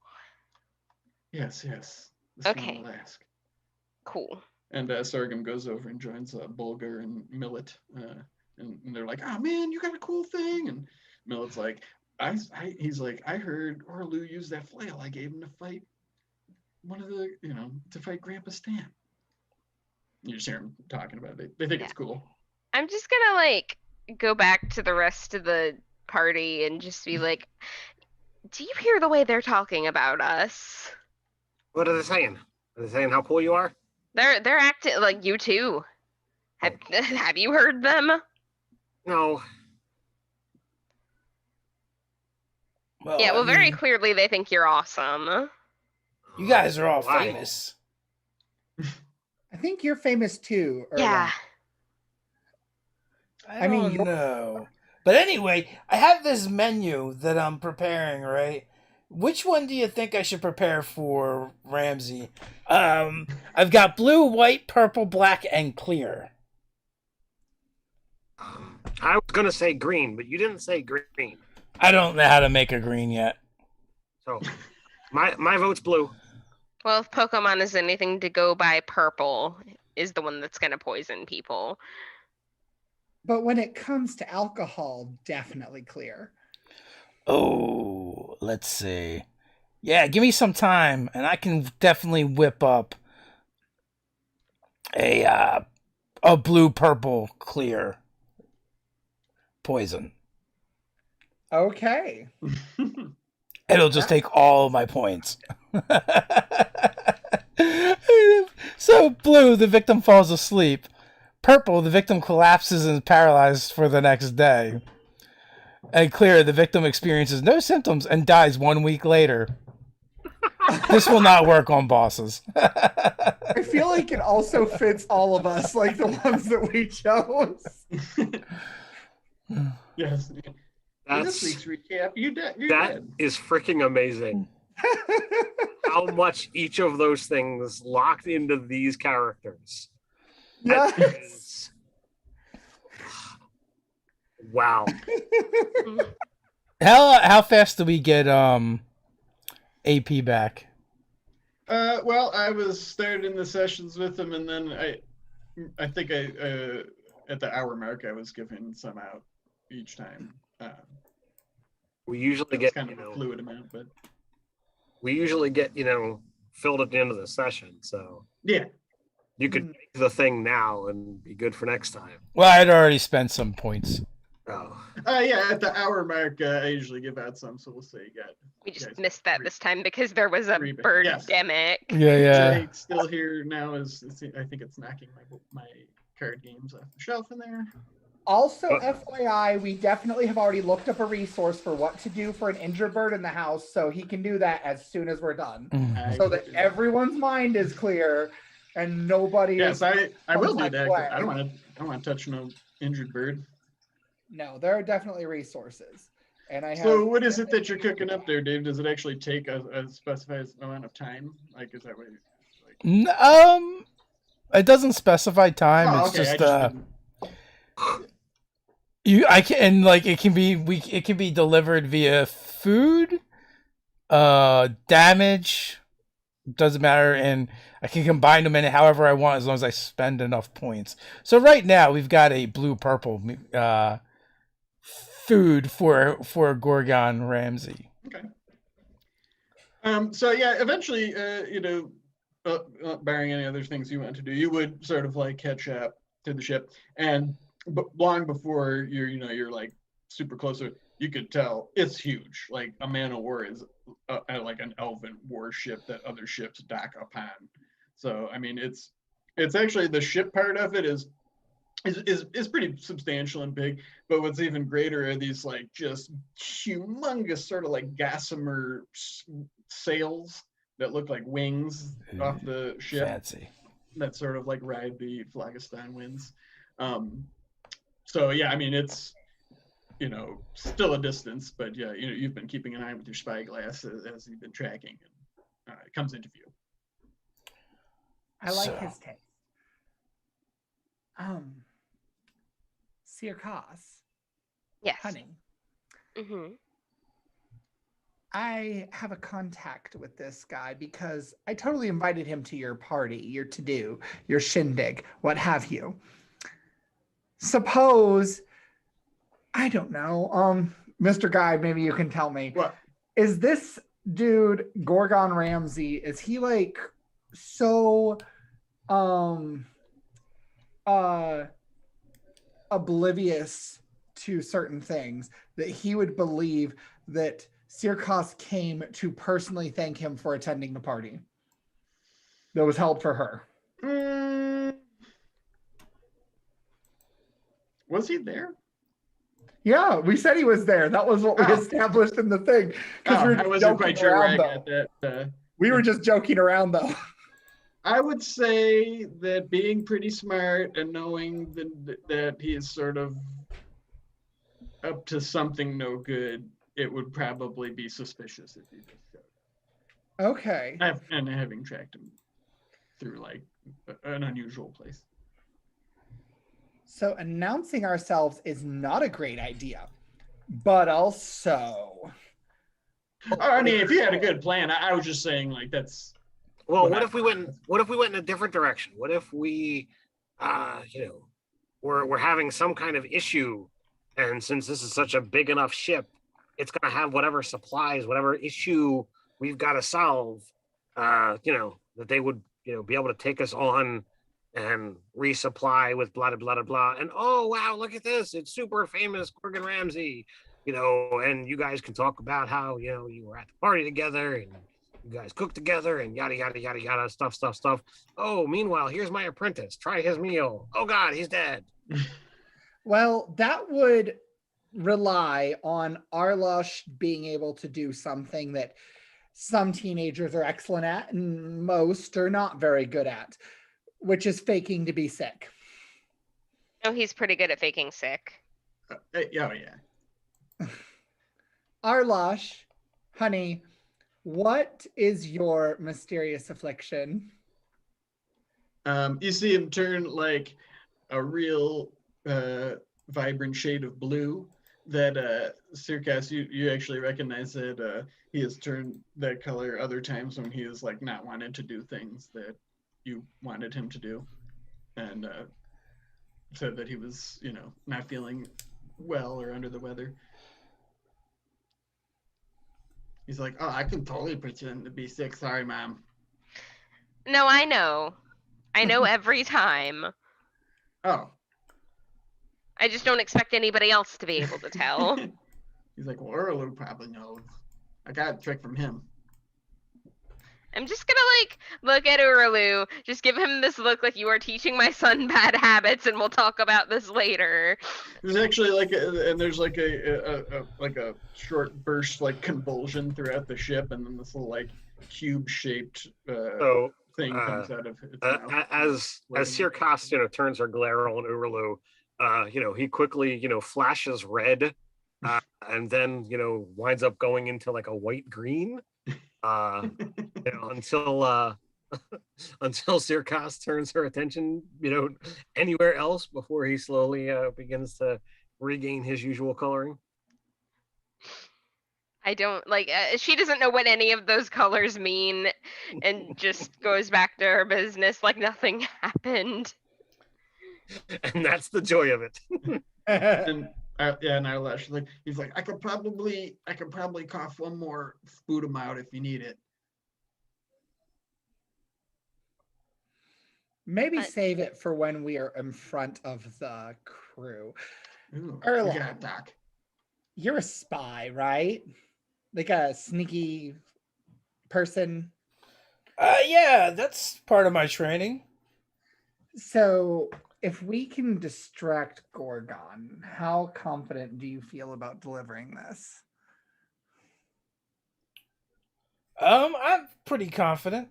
Yes. This Okay. one will ask. Cool. And Sorghum goes over and joins Bulgar and Millet, and they're like, "Oh man, you got a cool thing!" And Millet's like, he's like, "I heard Orlu use that flail I gave him to fight to fight Grandpa Stan." You just hear him talking about it. They think it's cool. I'm just gonna go back to the rest of the party and just be like, do you hear the way they're talking about us? What are they saying? Are they saying how cool you are? They're acting like you too. Have you heard them? No. Well, Yeah, well, I very mean, clearly they think you're awesome. you guys are all Why? famous. I think you're famous too. Yeah. I don't know. But anyway, I have this menu that I'm preparing, right? Which one do you think I should prepare for Ramsey? I've got blue, white, purple, black, and clear. I was going to say green, but you didn't say green. I don't know how to make a green yet. So my vote's blue. Well, if Pokemon is anything to go by, purple is the one that's going to poison people. But when it comes to alcohol, definitely clear. Oh, let's see. Yeah, give me some time, and I can definitely whip up a blue, purple, clear poison. Okay. It'll just take all my points. So blue, the victim falls asleep. Purple, the victim collapses and is paralyzed for the next day. And clear, the victim experiences no symptoms and dies 1 week later. This will not work on bosses. I feel like it also fits all of us, like the ones that we chose. Yes. In this week's recap, you're That dead. is freaking amazing. How much each of those things locked into these characters. That Yes. is- Wow. How fast do we get AP back? Well, I was starting the sessions with them, and then I think at the hour mark I was giving some out each time. We usually It's get kind of a fluid amount, but filled at the end of the session. So yeah. you could make the thing now and be good for next time. Well, I'd already spent some points. Oh. Yeah, at the hour mark, I usually give out some, so we'll say you got. We just guys missed that three- this time because there was a three, yes. birdemic. Yeah. Drake's still here now. I think it's knocking my card games off the shelf in there. Also, FYI, we definitely have already looked up a resource for what to do for an injured bird in the house, so he can do that as soon as we're done. So that everyone's mind is clear and nobody Yes, I will do comes that. back I don't want to touch no injured bird. No, there are definitely resources. And I have So what is it that you're cooking up there, Dave? Does it actually take a specified amount of time? Like, is that what It doesn't specify time. Oh, It's okay, just it can be delivered via food, damage, doesn't matter, and I can combine them in however I want as long as I spend enough points. So right now we've got a blue-purple food for Gorgon Ramsay. Okay. So yeah, eventually, barring any other things you want to do, you would sort of like catch up to the ship, and long before you're like super close to it, you could tell it's huge. Like a man of war is like an elven warship that other ships dock upon. So I mean, it's actually the ship part of it is pretty substantial and big, but what's even greater are these like just humongous sort of like gossamer sails that look like wings off the ship. Fancy. That sort of like ride the Phlogiston winds. So yeah, I mean it's still a distance, but yeah, you've been keeping an eye with your spyglass as you've been tracking, and it comes into view. I like his taste. Sirkas. Yes. Honey. Mm-hmm. I have a contact with this guy because I totally invited him to your party, your to-do, your shindig, what have you. Suppose, I don't know, Mr. Guy, maybe you can tell me. What? Is this dude, Gorgon Ramsay, is he like so oblivious to certain things that he would believe that Sirkas came to personally thank him for attending the party that was held for her? Was he there? Yeah, we said he was there. That was what we established in the thing. I wasn't quite sure where I got that. We were just joking around, though. I would say that being pretty smart and knowing that he is sort of up to something no good, it would probably be suspicious if he just showed. Okay. And having tracked him through like an unusual place. So announcing ourselves is not a great idea, but also. I mean, if you had a good plan, I was just saying like that's. Well, what if we went in a different direction? What if we, we're having some kind of issue, and since this is such a big enough ship, it's going to have whatever supplies, whatever issue we've got to solve, that they would, be able to take us on and resupply with blah, blah, blah, blah. And, oh, wow, look at this. It's super famous Gorgon Ramsay, and you guys can talk about how, you were at the party together and you guys cooked together and yada, yada, yada, yada, stuff. Oh, meanwhile, here's my apprentice. Try his meal. Oh, God, he's dead. Well, that would rely on Arlosh being able to do something that some teenagers are excellent at and most are not very good at, which is faking to be sick. Oh, he's pretty good at faking sick. Yeah. Arlosh, honey, what is your mysterious affliction? You see him turn like a real vibrant shade of blue that Sirkas, you actually recognize that he has turned that color other times when he is like not wanted to do things that you wanted him to do, and said that he was not feeling well or under the weather. He's like, oh, I can totally pretend to be sick. Sorry, Mom. No, I know every time. Oh. I just don't expect anybody else to be able to tell. He's like, well, Urlu probably knows. I got a trick from him. I'm just gonna look at Urlu, just give him this look like you are teaching my son bad habits, and we'll talk about this later. There's actually there's a short burst like convulsion throughout the ship, and then this little like cube-shaped thing comes out of its mouth. As Sirkas, turns her glare on Urlu, he quickly, flashes red, and then, winds up going into like a white green. Until Sirkas turns her attention, anywhere else before he slowly begins to regain his usual coloring. I don't like. She doesn't know what any of those colors mean, and just goes back to her business like nothing happened. And that's the joy of it. And Eyelash, like he's like, I could probably cough one more, spoot him out if you need it. Maybe save it for when we are in front of the crew. Ooh, Erla. we got Doc. You're a spy, right? Like a sneaky person. Yeah, that's part of my training. So if we can distract Gorgon, how confident do you feel about delivering this? I'm pretty confident.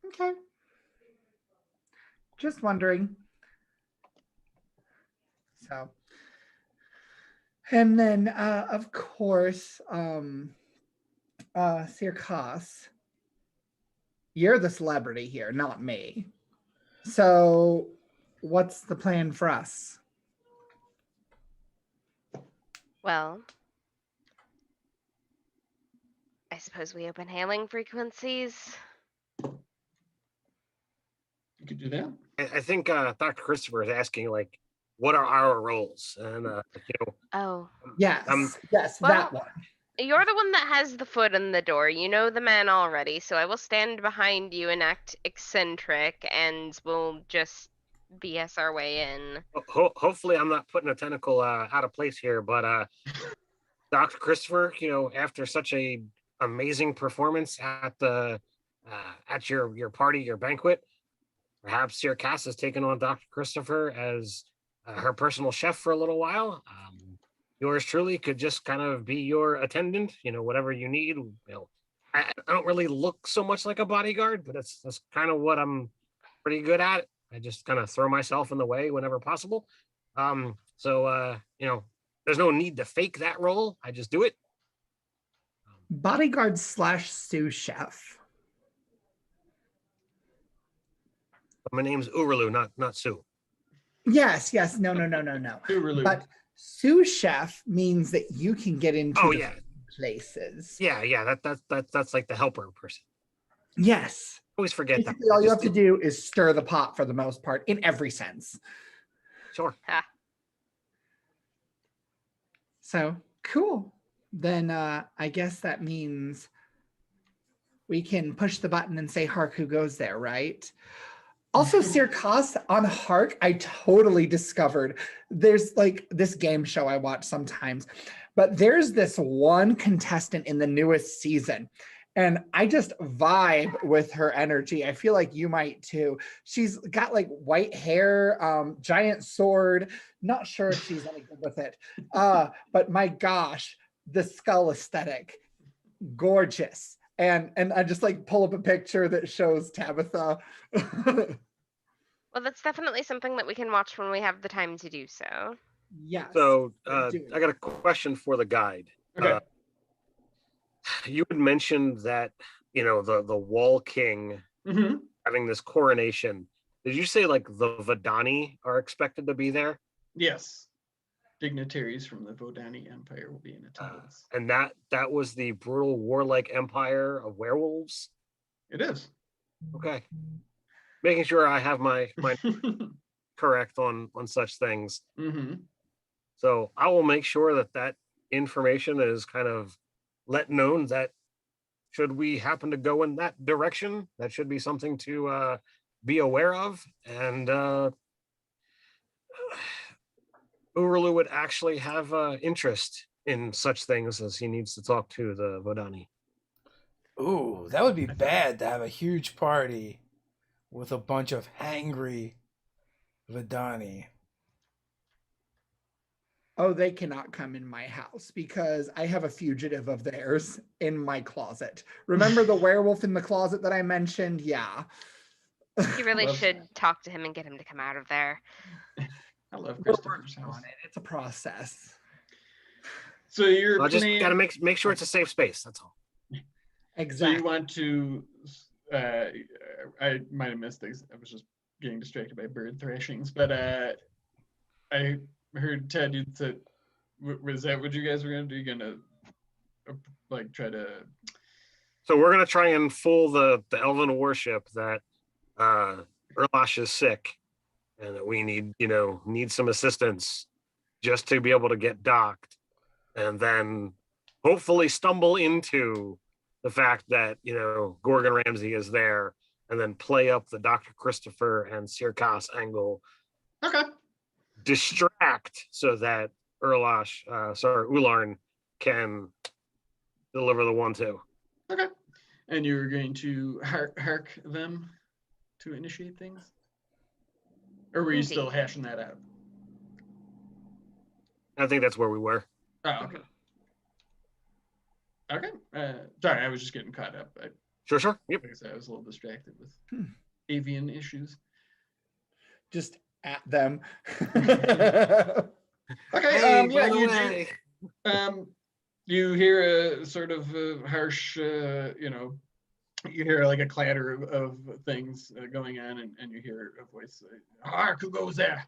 Okay. Just wondering. So, and then of course, Sirkas, you're the celebrity here, not me. So what's the plan for us? Well, I suppose we open hailing frequencies. You could do that. I think Dr. Christopher is asking, like, what are our roles? And, Oh, Yes, yes, well, that one. you're the one that has the foot in the door. You know the man already, so I will stand behind you and act eccentric, and we'll just BS our way in. hopefully I'm not putting a tentacle out of place here, but Dr. Christopher, after such a amazing performance at the at your party, your banquet, perhaps your Cass has taken on Dr. Christopher as her personal chef for a little while. Yours truly could just kind of be your attendant, whatever you need. I don't really look so much like a bodyguard, but that's kind of what I'm pretty good at. I just kind of throw myself in the way whenever possible. So there's no need to fake that role. I just do it. Bodyguard / sous chef. My name's Uralu, not Sue. Yes, no. Uralu. But sous chef means that you can get into places. Yeah. That's like the helper person. Yes. Always forget that. Basically, all you have to do is stir the pot for the most part, in every sense. Sure. So cool. Then I guess that means we can push the button and say Hark who goes there, right? Also, Sirkas on Hark, I totally discovered there's like this game show I watch sometimes, but there's this one contestant in the newest season, and I just vibe with her energy. I feel like you might too. She's got like white hair, giant sword. Not sure if she's any good with it. But my gosh, the skull aesthetic, gorgeous. And I just like pull up a picture that shows Tabitha. Well, that's definitely something that we can watch when we have the time to do so. Yes. So I got a question for the guide. Okay. You had mentioned that the Wall King having this coronation. Did you say like the Vadani are expected to be there? Yes. Dignitaries from the Vodani Empire will be in attendance. And that was the brutal warlike empire of werewolves? It is. Okay. Making sure I have my correct on such things. So I will make sure that information is kind of let known that should we happen to go in that direction, that should be something to be aware of. And Uralu would actually have interest in such things as he needs to talk to the Vodani. Ooh, that would be bad to have a huge party with a bunch of hangry Vadani. Oh, they cannot come in my house because I have a fugitive of theirs in my closet. Remember the werewolf in the closet that I mentioned? Yeah. You really should talk to him and get him to come out of there. I love We're Christopher's working house. on it. It's a process. So you're I just got to make sure it's a safe space. That's all. Exactly. So you want to? I might have missed things. I was just getting distracted by bird thrashings, but I heard Ted. You said Was that what you guys were gonna do? You're gonna like try to? So we're gonna try and fool the elven warship that Erlash is sick, and that we need some assistance just to be able to get docked, and then hopefully stumble into the fact that Gorgon Ramsay is there, and then play up the Dr. Christopher and Sirkas angle. Okay. Distract so that Ularn can deliver the 1-2. Okay. And you were going to hark them to initiate things? Or were you still hashing that out? I think that's where we were. Oh, okay. Okay. Sorry, I was just getting caught up. Sure. Yep. Like I said, I was a little distracted with avian issues. Just at them. Okay. You hear a sort of harsh, you hear like a clatter of things going on, and you hear a voice say, "Hark, who goes there?"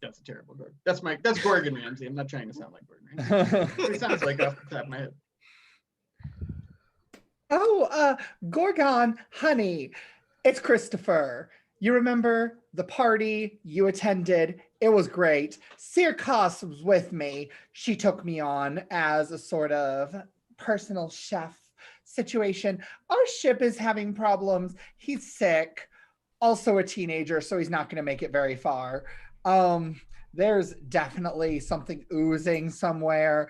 That's a terrible Gorgon. That's Gorgon Ramsay. I'm not trying to sound like Gorgon Ramsay. It sounds like off the top of my head. Oh, Gorgon, honey, it's Christopher. You remember the party you attended? It was great. Sirkas was with me. She took me on as a sort of personal chef situation. Our ship is having problems. He's sick. Also a teenager, so he's not going to make it very far. There's definitely something oozing somewhere.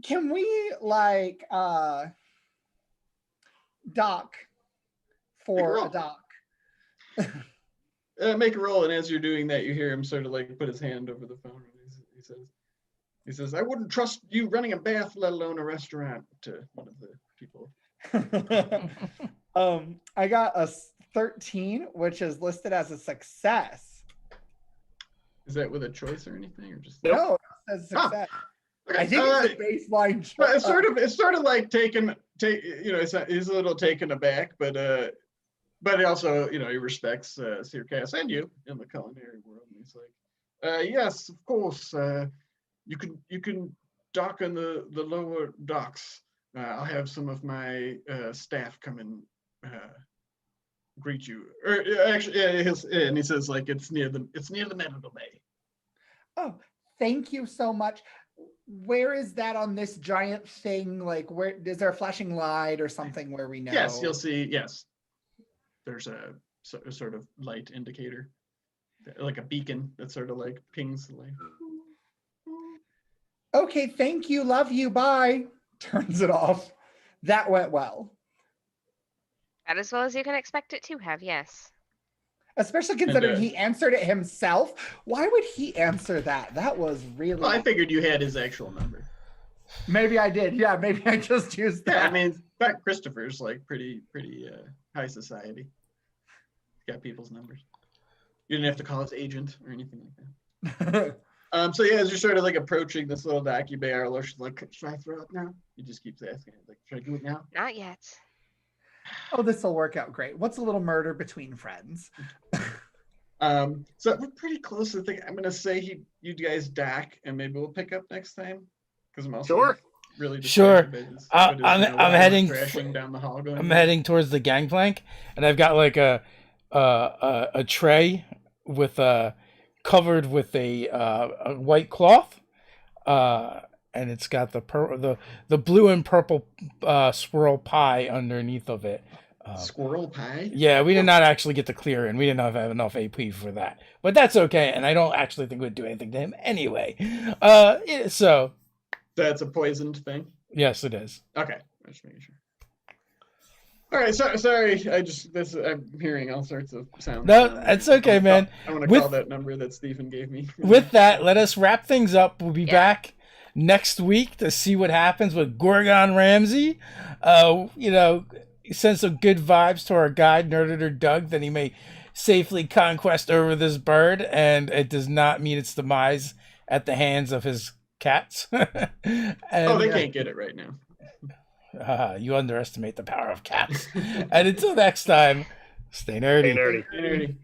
Can we dock for a dock? Make a roll, and as you're doing that, you hear him sort of like put his hand over the phone. He says, "I wouldn't trust you running a bath, let alone a restaurant," to one of the people. I got a 13, which is listed as a success. Is that with a choice or anything, or just? No, it says success. Okay. I think it's a baseline. It's sort of like he's a little taken aback, but also, he respects Sirkas and you in the culinary world. And he's like, yes, of course, you can dock in the lower docks. I'll have some of my staff come and greet you. Or actually, and he says like it's near the medical bay. Oh, thank you so much. Where is that on this giant thing? Like, where is there a flashing light or something where we know? Yes, you'll see. Yes, there's a sort of light indicator, like a beacon that sort of like pings the light. Okay, thank you, love you, bye. Turns it off. That went well. About as well as you can expect it to have, yes. Especially considering he answered it himself. Why would he answer that? That was really... Well, I figured you had his actual number. Maybe I did. Yeah, maybe I just used that. Yeah, I mean, but Christopher's like pretty high society. He's got people's numbers. You didn't have to call his agent or anything like that. So yeah, as you're sort of like approaching this little dock, you bear she's like, "Should I throw up now?" He just keeps asking, like, "Should I do it now?" Not yet. Oh, this will work out great. What's a little murder between friends? So we're pretty close to the thing. I'm gonna say you guys dock, and maybe we'll pick up next time because I'm also really sure. I'm heading crashing down the hall. I'm heading towards the gangplank, and I've got like a tray with covered with a white cloth, and it's got the blue and purple swirl pie underneath of it. Squirrel pie? Yeah, we did not actually get to clear it, and we didn't have enough AP for that. But that's okay, and I don't actually think it would do anything to him anyway. So that's a poisoned thing? Yes, it is. Okay, I'm just making sure. All right, sorry. I'm hearing all sorts of sounds. No, that's okay, man. I want to call that number that Stephen gave me. With that, let us wrap things up. We'll be back next week to see what happens with Gorgon Ramsay. Send some good vibes to our guide, Nerditor Doug, that he may safely conquest over this bird, and it does not mean its demise at the hands of his cats. They can't get it right now. You underestimate the power of cats. And until next time, stay nerdy. Stay nerdy. Stay nerdy.